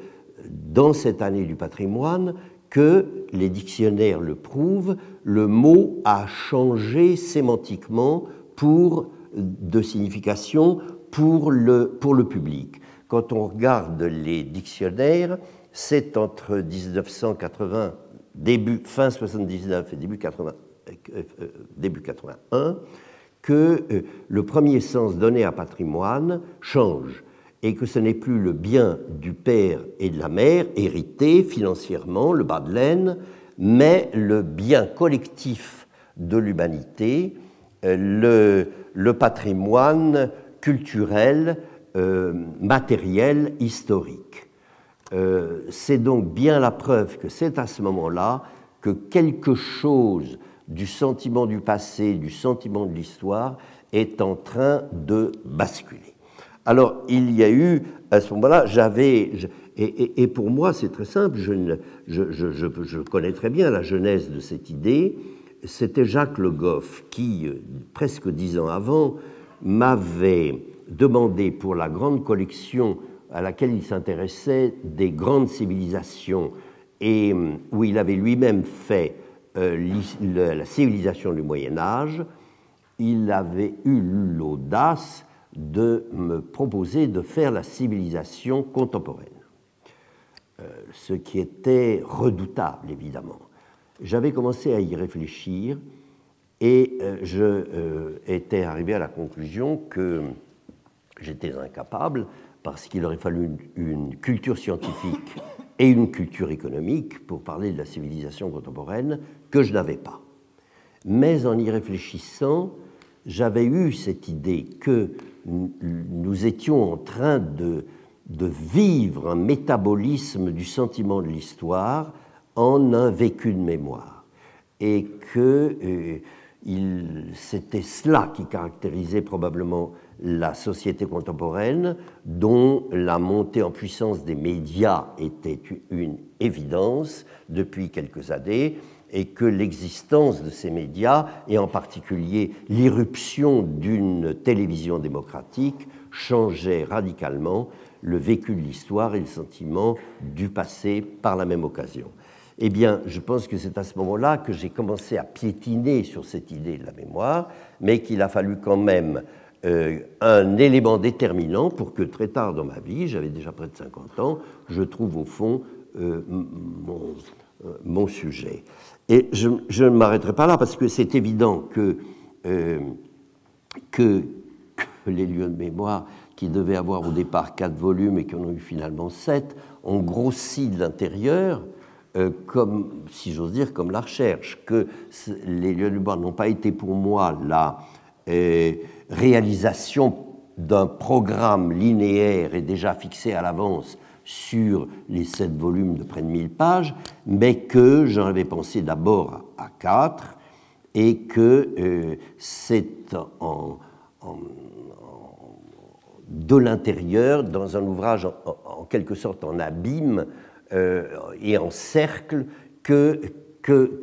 dans cette année du patrimoine que les dictionnaires le prouvent, le mot a changé sémantiquement de signification pour le public. Quand on regarde les dictionnaires, c'est entre 1980, fin 79 et début 81, que le premier sens donné à patrimoine change et que ce n'est plus le bien du père et de la mère hérité financièrement, le bas de laine, mais le bien collectif de l'humanité, le patrimoine culturel, matériel, historique. C'est donc bien la preuve que c'est à ce moment-là que quelque chose du sentiment du passé, du sentiment de l'histoire, est en train de basculer. Alors, il y a eu, à ce moment-là, et pour moi, c'est très simple, je connais très bien la genèse de cette idée. C'était Jacques Le Goff qui, presque 10 ans avant, m'avait demandé pour la grande collection à laquelle il s'intéressait des grandes civilisations et où il avait lui-même fait la civilisation du Moyen-Âge, il avait eu l'audace de me proposer de faire la civilisation contemporaine, ce qui était redoutable, évidemment. J'avais commencé à y réfléchir et je étais arrivé à la conclusion que j'étais incapable, parce qu'il aurait fallu une culture scientifique et une culture économique pour parler de la civilisation contemporaine, que je n'avais pas. Mais en y réfléchissant, j'avais eu cette idée que nous étions en train de vivre un métabolisme du sentiment de l'histoire en un vécu de mémoire. Et que c'était cela qui caractérisait probablement la société contemporaine, dont la montée en puissance des médias était une évidence depuis quelques années, et que l'existence de ces médias, et en particulier l'irruption d'une télévision démocratique, changeait radicalement le vécu de l'histoire et le sentiment du passé par la même occasion. Eh bien, je pense que c'est à ce moment-là que j'ai commencé à piétiner sur cette idée de la mémoire, mais qu'il a fallu quand même un élément déterminant pour que très tard dans ma vie, j'avais déjà près de 50 ans, je trouve au fond mon sujet. Et je ne m'arrêterai pas là parce que c'est évident que les lieux de mémoire, qui devaient avoir au départ 4 volumes et qui en ont eu finalement 7, ont grossi de l'intérieur, comme, si j'ose dire, comme la recherche, que les lieux de mémoire n'ont pas été pour moi la réalisation d'un programme linéaire et déjà fixé à l'avance sur les 7 volumes de près de 1000 pages, mais que j'en avais pensé d'abord à 4 et que c'est de l'intérieur, dans un ouvrage en quelque sorte en abîme et en cercle, que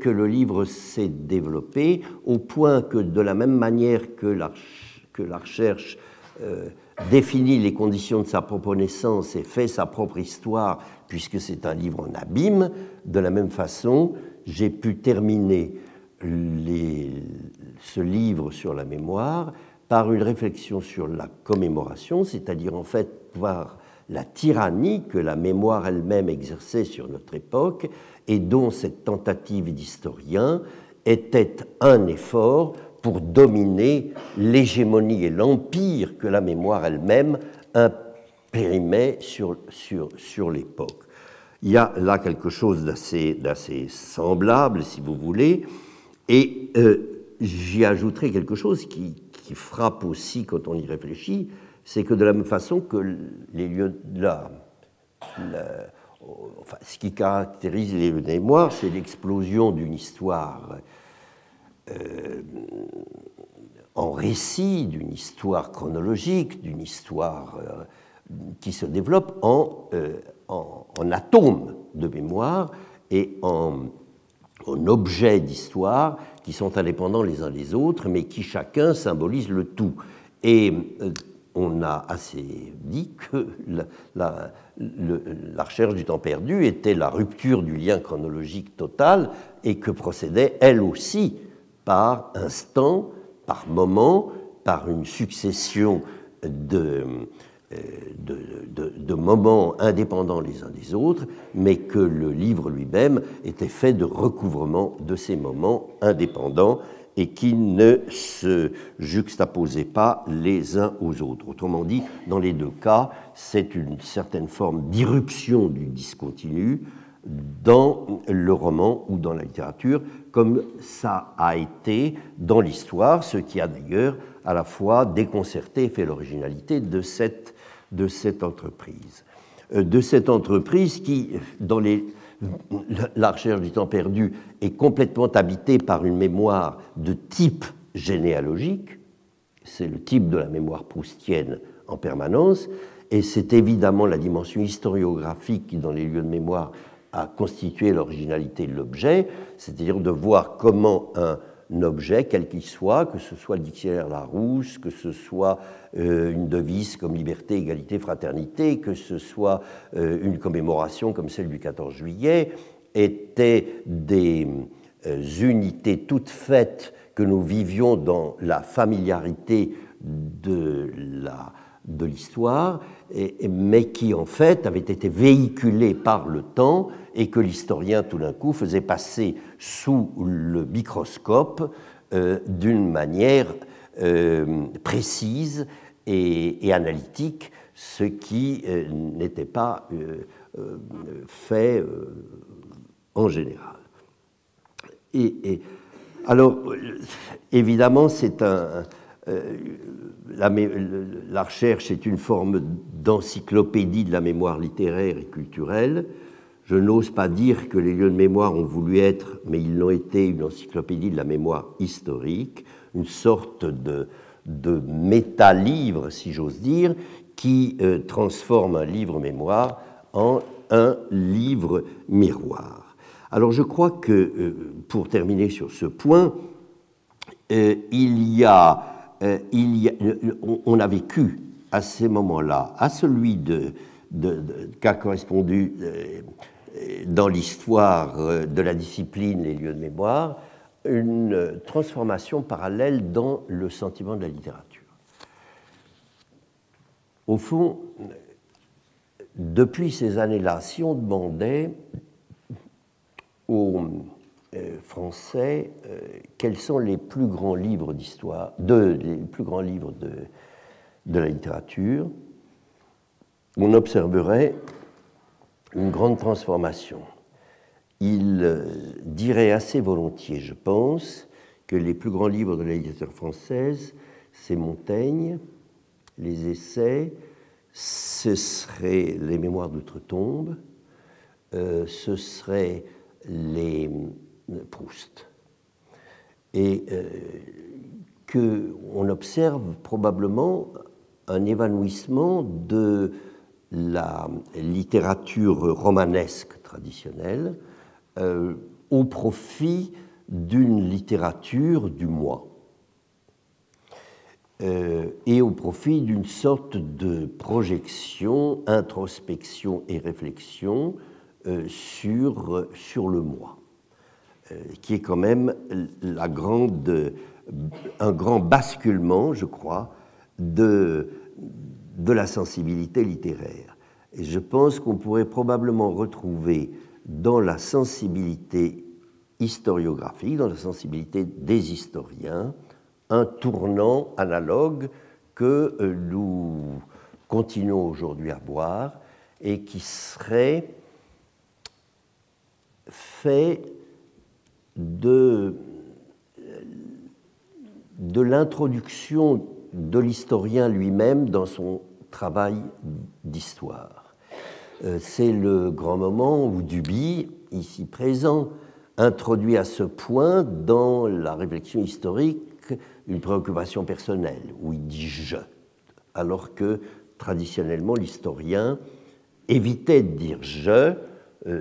le livre s'est développé, au point que de la même manière que la recherche définit les conditions de sa propre naissance et fait sa propre histoire, puisque c'est un livre en abîme, de la même façon, j'ai pu terminer ce livre sur la mémoire par une réflexion sur la commémoration, c'est-à-dire en fait par la tyrannie que la mémoire elle-même exerçait sur notre époque et dont cette tentative d'historien était un effort pour dominer l'hégémonie et l'empire que la mémoire elle-même imprimait sur l'époque. Il y a là quelque chose d'assez semblable, si vous voulez, et j'y ajouterai quelque chose qui frappe aussi quand on y réfléchit, c'est que de la même façon que les lieux de enfin, ce qui caractérise les lieux de mémoire, c'est l'explosion d'une histoire en récit, d'une histoire chronologique, d'une histoire qui se développe en en atomes de mémoire et en objets d'histoire qui sont indépendants les uns des autres, mais qui chacun symbolise le tout. Et on a assez dit que la recherche du temps perdu était la rupture du lien chronologique total et que procédait elle aussi par instant, par moment, par une succession de moments indépendants les uns des autres, mais que le livre lui-même était fait de recouvrement de ces moments indépendants et qui ne se juxtaposaient pas les uns aux autres. Autrement dit, dans les deux cas, c'est une certaine forme d'irruption du discontinu dans le roman ou dans la littérature, comme ça a été dans l'histoire, ce qui a d'ailleurs à la fois déconcerté et fait l'originalité de cette entreprise. De cette entreprise qui, dans la recherche du temps perdu, est complètement habitée par une mémoire de type généalogique, c'est le type de la mémoire proustienne en permanence, et c'est évidemment la dimension historiographique qui, dans les lieux de mémoire, a constitué l'originalité de l'objet, c'est-à-dire de voir comment un objet, quel qu'il soit, que ce soit le dictionnaire Larousse, que ce soit une devise comme liberté, égalité, fraternité, que ce soit une commémoration comme celle du 14 juillet, étaient des unités toutes faites que nous vivions dans la familiarité de l'histoire, mais qui en fait avaient été véhiculées par le temps et que l'historien tout d'un coup faisait passer sous le microscope d'une manière précise et analytique, ce qui n'était pas fait en général. Alors, évidemment, c'est la recherche est une forme d'encyclopédie de la mémoire littéraire et culturelle. Je n'ose pas dire que les lieux de mémoire ont voulu être, mais ils l'ont été, une encyclopédie de la mémoire historique, une sorte de méta-livre, si j'ose dire, qui transforme un livre mémoire en un livre miroir. Alors je crois que, pour terminer sur ce point, on a vécu à ces moments-là, à celui qu'a correspondu dans l'histoire de la discipline les lieux de mémoire, une transformation parallèle dans le sentiment de la littérature. Au fond, depuis ces années-là, si on demandait aux Français quels sont les plus grands livres d'histoire, les plus grands livres de la littérature, on observerait une grande transformation. Il dirait assez volontiers, je pense, que les plus grands livres de la littérature française, c'est Montaigne, les Essais, ce serait les Mémoires d'outre-tombe, ce serait les Proust. Et qu'on observe probablement un évanouissement de la littérature romanesque traditionnelle au profit d'une littérature du moi et au profit d'une sorte de projection, introspection et réflexion sur le moi, qui est quand même un grand basculement, je crois, de la sensibilité littéraire. Et je pense qu'on pourrait probablement retrouver dans la sensibilité historiographique, dans la sensibilité des historiens, un tournant analogue que nous continuons aujourd'hui à voir et qui serait fait de l'introduction de l'historien lui-même dans son travail d'histoire. C'est le grand moment où Duby, ici présent, introduit à ce point dans la réflexion historique une préoccupation personnelle, où il dit « je », alors que traditionnellement l'historien évitait de dire « je »,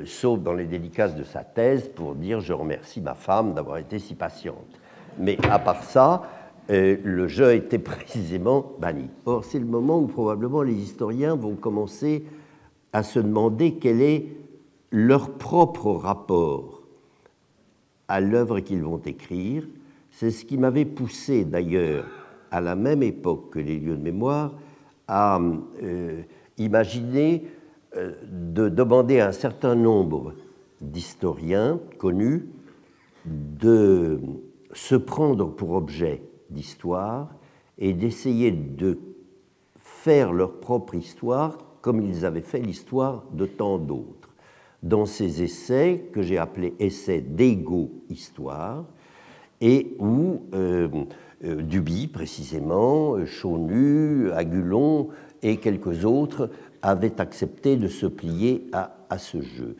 sauf dans les délicaces de sa thèse pour dire « je remercie ma femme d'avoir été si patiente ». Mais à part ça, le « je » était précisément banni. Or, c'est le moment où probablement les historiens vont commencer à se demander quel est leur propre rapport à l'œuvre qu'ils vont écrire. C'est ce qui m'avait poussé d'ailleurs, à la même époque que les lieux de mémoire, à imaginer de demander à un certain nombre d'historiens connus de se prendre pour objet d'histoire et d'essayer de faire leur propre histoire comme ils avaient fait l'histoire de tant d'autres. Dans ces essais que j'ai appelés essais d'égo-histoire, et où Duby, précisément, Chaunu, Agulon et quelques autres avaient accepté de se plier à ce jeu.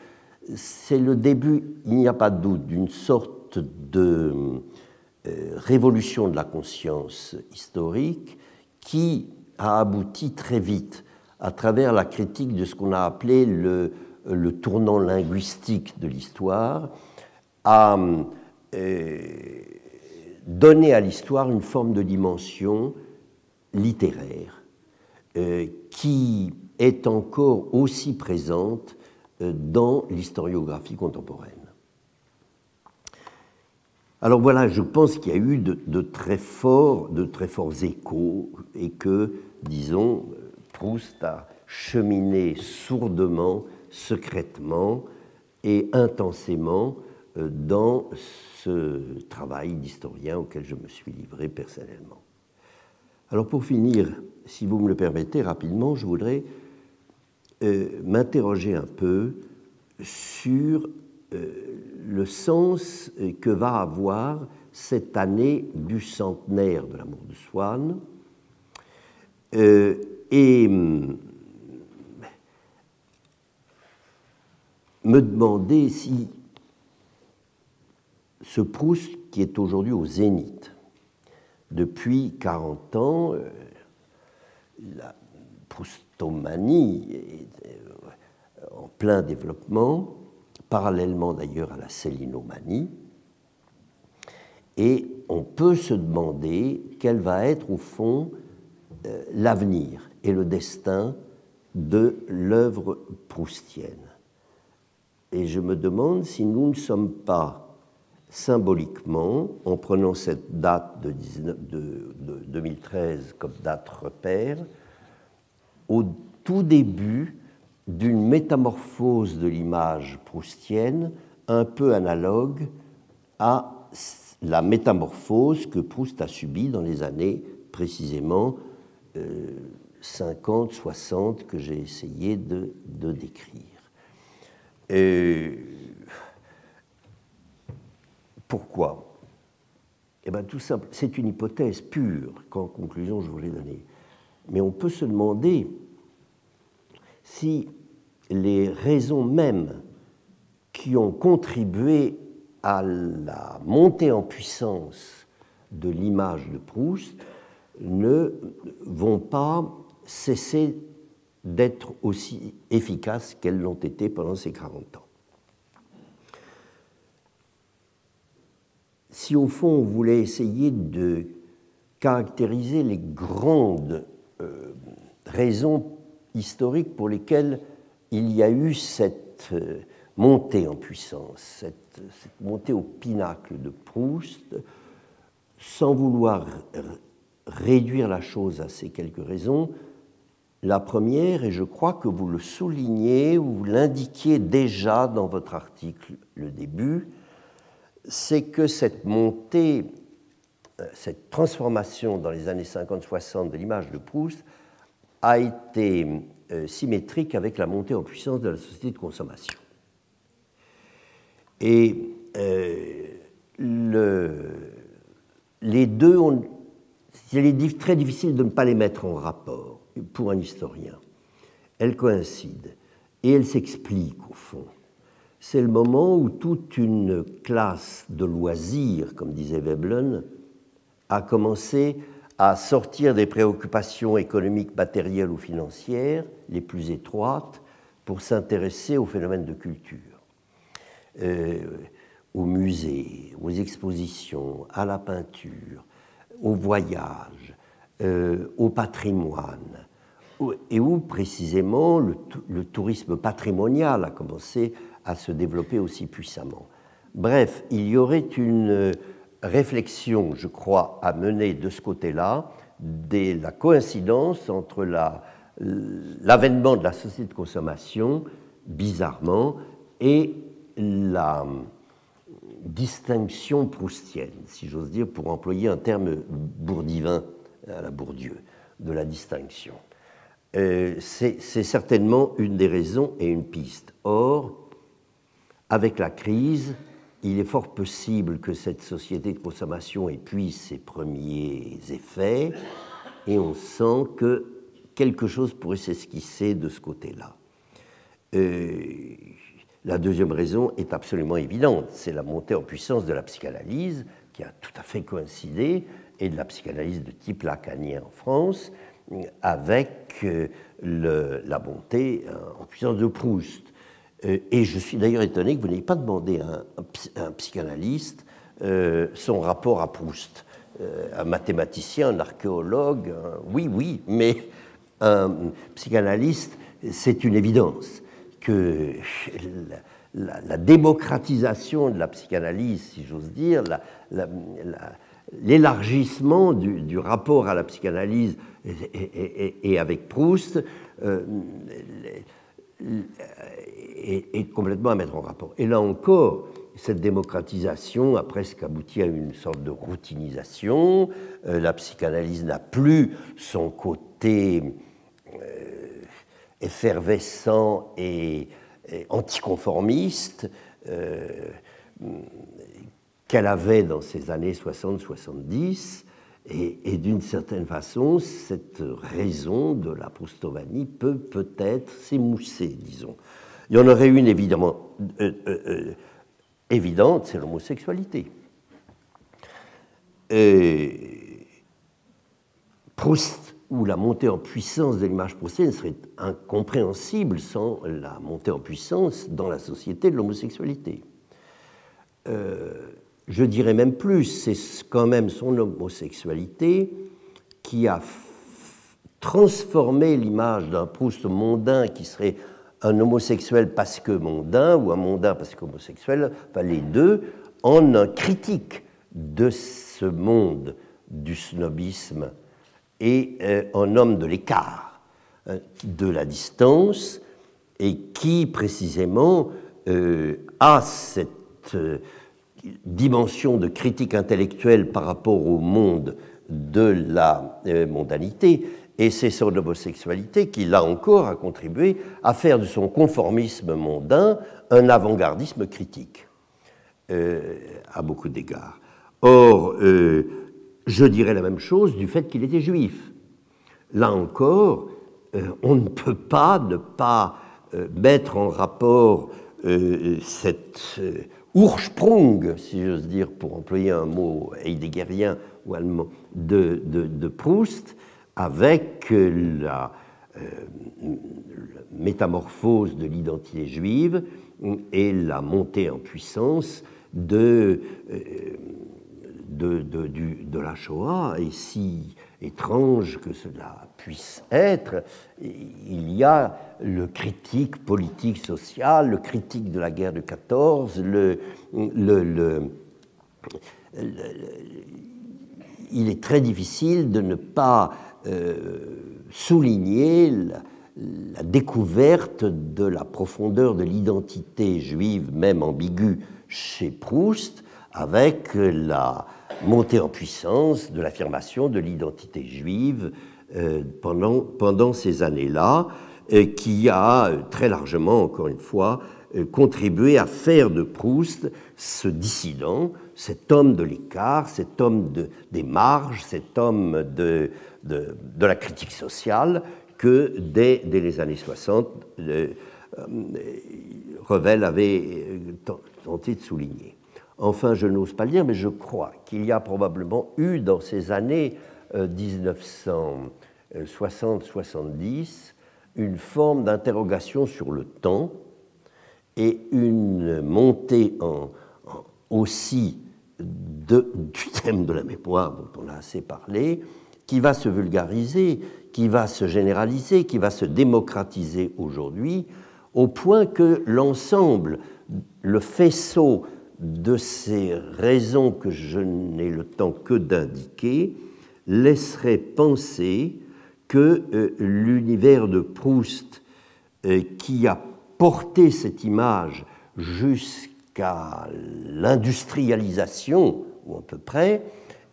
C'est le début, il n'y a pas de doute, d'une sorte de révolution de la conscience historique qui a abouti très vite à travers la critique de ce qu'on a appelé le tournant linguistique de l'histoire, à donner à l'histoire une forme de dimension littéraire qui est encore aussi présente dans l'historiographie contemporaine. Alors voilà, je pense qu'il y a eu de très forts échos et que, disons, Proust a cheminé sourdement, secrètement et intensément dans ce travail d'historien auquel je me suis livré personnellement. Alors pour finir, si vous me le permettez rapidement, je voudrais m'interroger un peu sur le sens que va avoir cette année du centenaire de l'amour de Swann et me demander si ce Proust qui est aujourd'hui au zénith, depuis 40 ans, la proustomanie est en plein développement, parallèlement d'ailleurs à la célinomanie, et on peut se demander quel va être au fond l'avenir et le destin de l'œuvre proustienne. Et je me demande si nous ne sommes pas symboliquement, en prenant cette date de 2013 comme date repère, au tout début d'une métamorphose de l'image proustienne un peu analogue à la métamorphose que Proust a subie dans les années précisément 50, 60 que j'ai essayé de décrire. Pourquoi? Eh bien, tout simple, c'est une hypothèse pure qu'en conclusion je voulais donner. Mais on peut se demander si les raisons mêmes qui ont contribué à la montée en puissance de l'image de Proust ne vont pas cesser d'être aussi efficaces qu'elles l'ont été pendant ces 40 ans. Si au fond on voulait essayer de caractériser les grandes raisons historiques pour lesquelles il y a eu cette montée en puissance, cette montée au pinacle de Proust, sans vouloir réduire la chose à ces quelques raisons, la première, et je crois que vous le soulignez ou vous l'indiquiez déjà dans votre article, le début, c'est que cette montée, cette transformation dans les années 50-60 de l'image de Proust a été symétrique avec la montée en puissance de la société de consommation. Et les deux, c'est très difficile de ne pas les mettre en rapport pour un historien. Elles coïncident et elles s'expliquent au fond. C'est le moment où toute une classe de loisirs, comme disait Veblen, a commencé à sortir des préoccupations économiques, matérielles ou financières les plus étroites pour s'intéresser aux phénomènes de culture, aux musées, aux expositions, à la peinture, au voyage, au patrimoine, et où précisément le tourisme patrimonial a commencé à se développer aussi puissamment. Bref, il y aurait une réflexion, je crois, à mener de ce côté-là, la coïncidence entre l'avènement de la société de consommation, bizarrement, et la distinction proustienne, si j'ose dire, pour employer un terme bourdivin à la Bourdieu, de la distinction. C'est certainement une des raisons et une piste. Or, avec la crise, il est fort possible que cette société de consommation épuise ses premiers effets et on sent que quelque chose pourrait s'esquisser de ce côté-là. La deuxième raison est absolument évidente, c'est la montée en puissance de la psychanalyse qui a tout à fait coïncidé et de la psychanalyse de type lacanien en France avec la montée en puissance de Proust. Et je suis d'ailleurs étonné que vous n'ayez pas demandé à un psychanalyste son rapport à Proust. Un mathématicien, un archéologue, oui, mais un psychanalyste, c'est une évidence que la démocratisation de la psychanalyse, si j'ose dire, l'élargissement du rapport à la psychanalyse et avec Proust est complètement à mettre en rapport. Et là encore, cette démocratisation a presque abouti à une sorte de routinisation. La psychanalyse n'a plus son côté effervescent et anticonformiste qu'elle avait dans ces années 60-70. Et d'une certaine façon, cette raison de la proustomanie peut peut-être s'émousser, disons. Il y en aurait une évidemment évidente, c'est l'homosexualité. Proust, ou la montée en puissance de l'image proustienne serait incompréhensible sans la montée en puissance dans la société de l'homosexualité. Je dirais même plus, c'est quand même son homosexualité qui a transformé l'image d'un Proust mondain qui serait un homosexuel parce que mondain ou un mondain parce qu'homosexuel, enfin les deux, en un critique de ce monde du snobisme et un homme de l'écart, de la distance, et qui précisément a cette dimension de critique intellectuelle par rapport au monde de la mondanité, et c'est son homosexualité qui, là encore, a contribué à faire de son conformisme mondain un avant-gardisme critique, à beaucoup d'égards. Or, je dirais la même chose du fait qu'il était juif. Là encore, on ne peut pas ne pas mettre en rapport cette Ursprung, si j'ose dire, pour employer un mot heideggerien ou allemand, de Proust, avec la métamorphose de l'identité juive et la montée en puissance de la Shoah. Et si étrange que cela puisse être, il y a le critique politique social, le critique de la guerre de 14, il est très difficile de ne pas souligner la découverte de la profondeur de l'identité juive, même ambiguë, chez Proust, avec la montée en puissance de l'affirmation de l'identité juive pendant ces années-là, qui a très largement, encore une fois, contribué à faire de Proust ce dissident, cet homme de l'écart, cet homme des marges, cet homme de la critique sociale que dès les années 60, Revel avait tenté de souligner. Enfin, je n'ose pas le dire, mais je crois qu'il y a probablement eu dans ces années 1960-70 une forme d'interrogation sur le temps et une montée aussi du thème de la mémoire dont on a assez parlé, qui va se vulgariser, qui va se généraliser, qui va se démocratiser aujourd'hui, au point que l'ensemble, le faisceau de ces raisons que je n'ai le temps que d'indiquer, laisserait penser que l'univers de Proust, qui a porté cette image jusqu'à l'industrialisation, ou à peu près,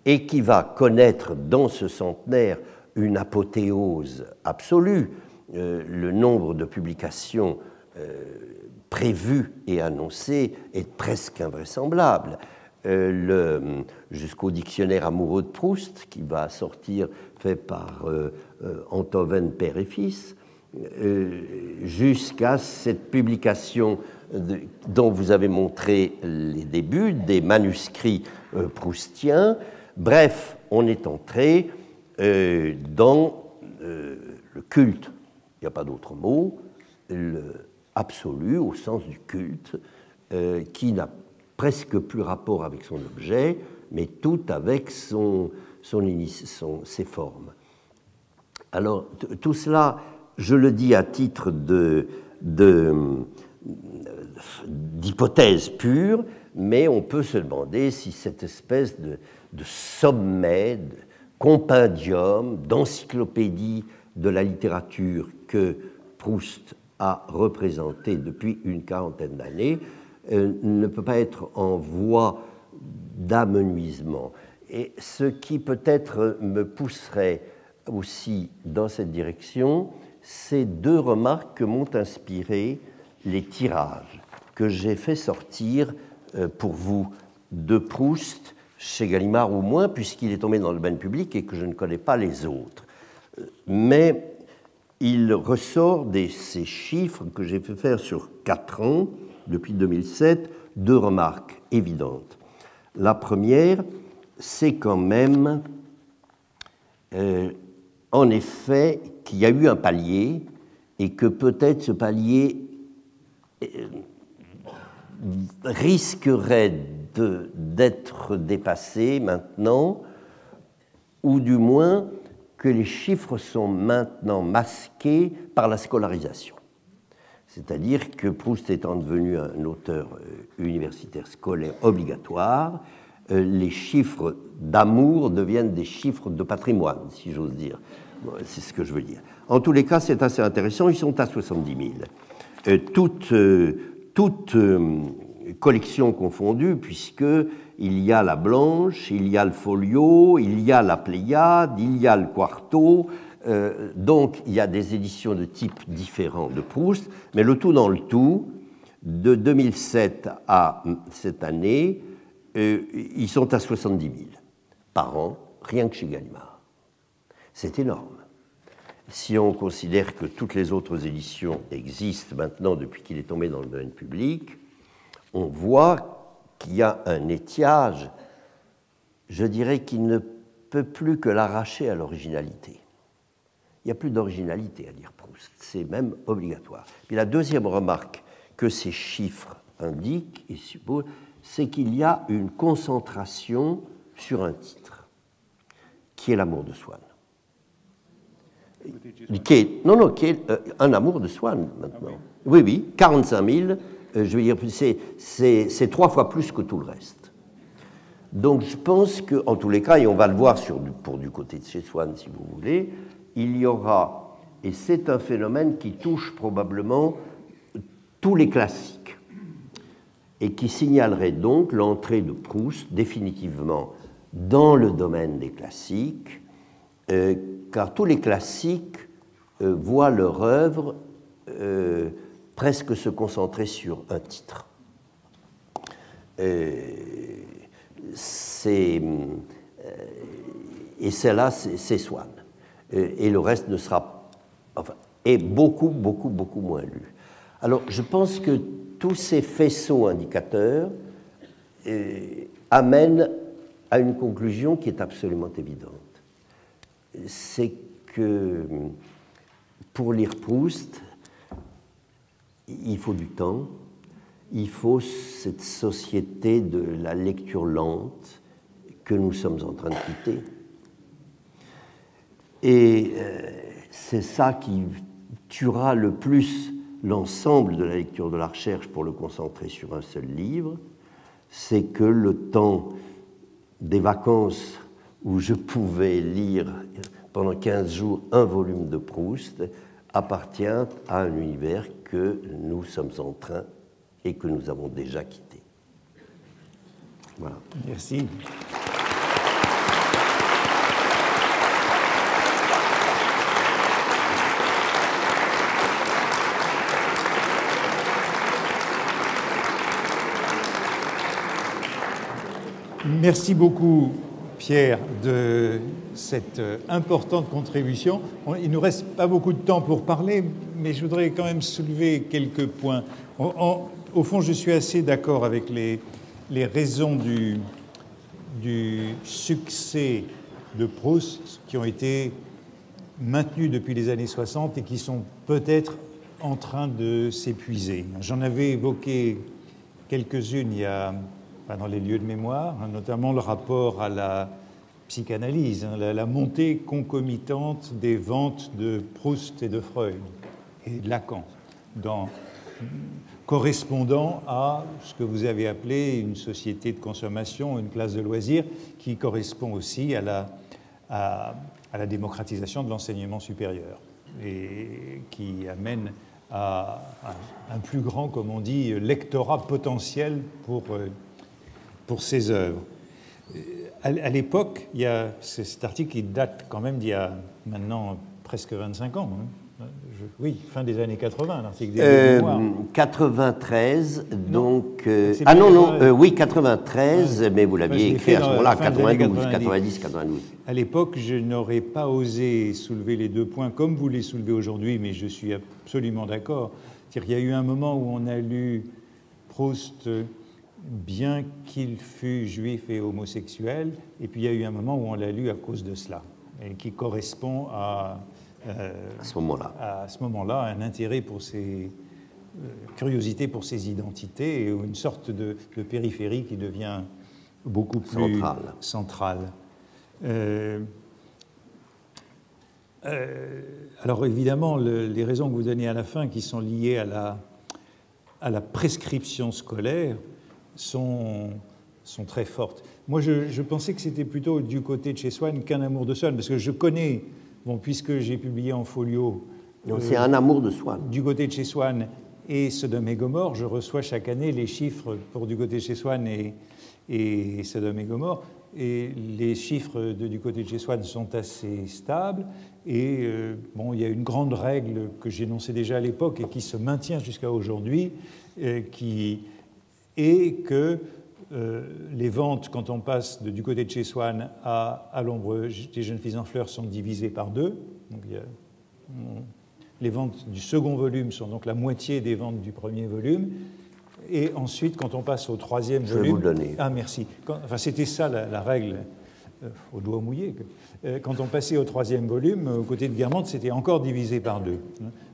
et qui va connaître dans ce centenaire une apothéose absolue. Le nombre de publications prévues et annoncées est presque invraisemblable. Jusqu'au dictionnaire amoureux de Proust, qui va sortir, fait par Enthoven, père et fils, jusqu'à cette publication dont vous avez montré les débuts, des manuscrits proustiens. Bref, on est entré dans le culte, il n'y a pas d'autre mot, absolu au sens du culte, qui n'a presque plus rapport avec son objet, mais tout avec ses formes. Alors, tout cela, je le dis à titre d'hypothèse pure, mais on peut se demander si cette espèce de sommet, de compendium, d'encyclopédie de la littérature que Proust a représenté depuis une quarantaine d'années ne peut pas être en voie d'amenuisement. Et ce qui peut-être me pousserait aussi dans cette direction, c'est deux remarques que m'ont inspiré les tirages que j'ai fait sortir pour vous de Proust chez Gallimard ou moins, puisqu'il est tombé dans le domaine public et que je ne connais pas les autres. Mais il ressort de ces chiffres que j'ai fait faire sur 4 ans, depuis 2007, deux remarques évidentes. La première, c'est quand même, en effet, qu'il y a eu un palier et que peut-être ce palier risquerait d'être dépassé maintenant, ou du moins que les chiffres sont maintenant masqués par la scolarisation. C'est-à-dire que Proust étant devenu un auteur universitaire scolaire obligatoire, les chiffres d'amour deviennent des chiffres de patrimoine, si j'ose dire. C'est ce que je veux dire. En tous les cas, c'est assez intéressant, ils sont à 70 000. Toutes collections confondues, puisqu'il y a la Blanche, il y a le Folio, il y a la Pléiade, il y a le Quarto, donc il y a des éditions de types différents de Proust, mais le tout dans le tout, de 2007 à cette année, ils sont à 70 000 par an, rien que chez Gallimard. C'est énorme. Si on considère que toutes les autres éditions existent maintenant depuis qu'il est tombé dans le domaine public, on voit qu'il y a un étiage, je dirais, qui ne peut plus que l'arracher à l'originalité. Il n'y a plus d'originalité à lire Proust, c'est même obligatoire. Puis la deuxième remarque que ces chiffres indiquent et supposent, c'est qu'il y a une concentration sur un titre, qui est l'amour de Swann. Qui est un amour de Swann maintenant. Ah oui. Oui, 45 000, je veux dire, c'est 3 fois plus que tout le reste. Donc je pense qu'en tous les cas, et on va le voir pour du côté de chez Swann si vous voulez, il y aura, et c'est un phénomène qui touche probablement tous les classiques, et qui signalerait donc l'entrée de Proust définitivement dans le domaine des classiques, car tous les classiques voient leur œuvre presque se concentrer sur un titre. Et celle-là, c'est Swann. Et le reste ne sera, est beaucoup moins lu. Alors, je pense que tous ces faisceaux indicateurs amènent à une conclusion qui est absolument évidente. C'est que pour lire Proust, il faut du temps, il faut cette société de la lecture lente que nous sommes en train de quitter. Et c'est ça qui tuera le plus l'ensemble de la lecture de la recherche pour le concentrer sur un seul livre, c'est que le temps des vacances où je pouvais lire pendant 15 jours un volume de Proust appartient à un univers que nous sommes en train et que nous avons déjà quitté. Voilà. Merci. Merci beaucoup, Pierre, de cette importante contribution. Il ne nous reste pas beaucoup de temps pour parler, mais je voudrais quand même soulever quelques points. Au fond, je suis assez d'accord avec les raisons du succès de Proust qui ont été maintenues depuis les années 60 et qui sont peut-être en train de s'épuiser. J'en avais évoqué quelques-unes dans les lieux de mémoire, notamment le rapport à la psychanalyse, la montée concomitante des ventes de Proust et de Freud et de Lacan, correspondant à ce que vous avez appelé une société de consommation, une classe de loisirs, qui correspond aussi à la démocratisation de l'enseignement supérieur et qui amène à un plus grand, comme on dit, lectorat potentiel pour ces œuvres. À l'époque, il y a cet article qui date quand même d'il y a maintenant presque 25 ans. Oui, fin des années 80, l'article des mémoires. 93, donc... oui, 93, mais vous l'aviez écrit à ce moment-là, 90. À l'époque, je n'aurais pas osé soulever les deux points comme vous les soulevez aujourd'hui, mais je suis absolument d'accord. C'est-à-dire qu'il y a eu un moment où on a lu Proust, bien qu'il fût juif et homosexuel, et puis il y a eu un moment où on l'a lu à cause de cela, et qui correspond à ce moment-là, un intérêt pour ses curiosité pour ses identités et une sorte de périphérie qui devient beaucoup plus centrale. Alors évidemment, les raisons que vous donnez à la fin, qui sont liées à la prescription scolaire, sont très fortes. Moi, je pensais que c'était plutôt du côté de chez Swann qu'un amour de Swann, parce que je connais, puisque j'ai publié en folio... c'est un amour de Swann. Du côté de chez Swann et Sodome et Gomorrhe, je reçois chaque année les chiffres pour du côté de chez Swann et Sodome et Gomorrhe, et les chiffres du côté de chez Swann sont assez stables, et il y a une grande règle que j'énonçais déjà à l'époque et qui se maintient jusqu'à aujourd'hui, qui est que les ventes, quand on passe du côté de chez Swann à l'ombre des jeunes filles en fleurs, sont divisées par 2. Donc, les ventes du second volume sont donc la moitié des ventes du premier volume. Et ensuite, quand on passe au troisième volume... Je vais vous le donner. Ah, merci. C'était ça la règle, au doigt mouillé. Quand on passait au troisième volume, au côté de Guermantes, c'était encore divisé par 2.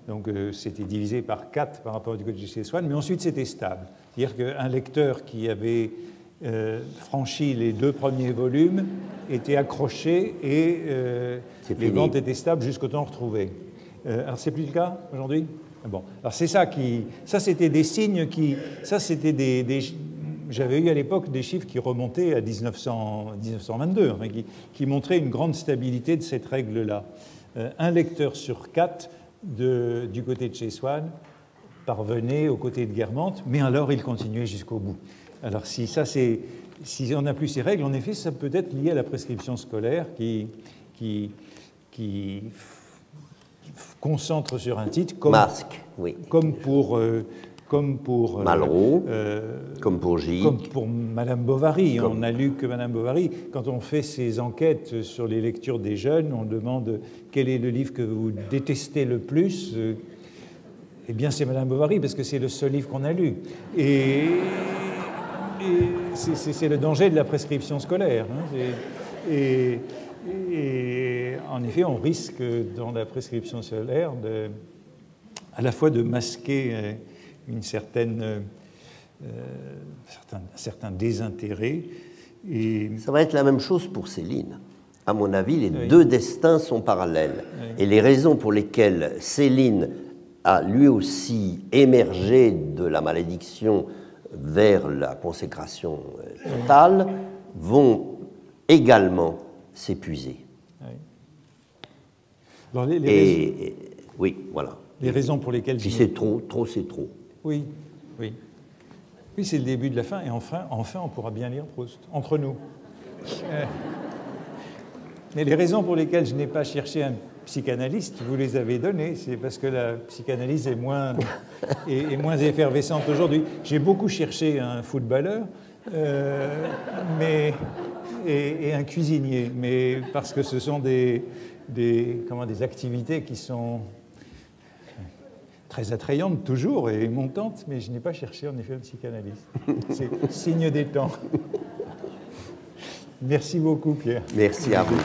Donc, c'était divisé par 4 par rapport du côté de chez Swann, mais ensuite, c'était stable. C'est-à-dire qu'un lecteur qui avait franchi les 2 premiers volumes était accroché et les ventes étaient stables jusqu'au temps retrouvé. Alors, c'est plus le cas aujourd'hui ? Bon, alors c'est ça c'était des signes j'avais eu à l'époque des chiffres qui remontaient à 1922, qui montraient une grande stabilité de cette règle-là. Un lecteur sur 4 du côté de chez Swann parvenait au côté de Guermantes, mais alors il continuait jusqu'au bout. Alors si on n'a plus ces règles, en effet, ça peut être lié à la prescription scolaire qui concentre sur un titre, comme pour Malraux, comme pour Gide, comme pour Madame Bovary. On n'a lu que Madame Bovary. Quand on fait ces enquêtes sur les lectures des jeunes, on demande quel est le livre que vous détestez le plus. Eh bien, c'est Madame Bovary, parce que c'est le seul livre qu'on a lu. Et c'est le danger de la prescription scolaire. Et en effet, on risque, dans la prescription solaire, à la fois de masquer un certain désintérêt. Et... Ça va être la même chose pour Céline. À mon avis, les deux destins sont parallèles. Et les raisons pour lesquelles Céline a lui aussi émergé de la malédiction vers la consécration totale vont également s'épuiser. Alors, oui, voilà. Les raisons pour lesquelles... Si c'est trop, c'est trop. Oui, oui. Oui, c'est le début de la fin, et enfin, on pourra bien lire Proust, entre nous. Mais les raisons pour lesquelles je n'ai pas cherché un psychanalyste, vous les avez données, c'est parce que la psychanalyse est moins effervescente aujourd'hui. J'ai beaucoup cherché un footballeur et un cuisinier, mais parce que ce sont des activités qui sont très attrayantes toujours et montantes, mais je n'ai pas cherché en effet le psychanalyste. C'est signe des temps. Merci beaucoup, Pierre. Merci à vous.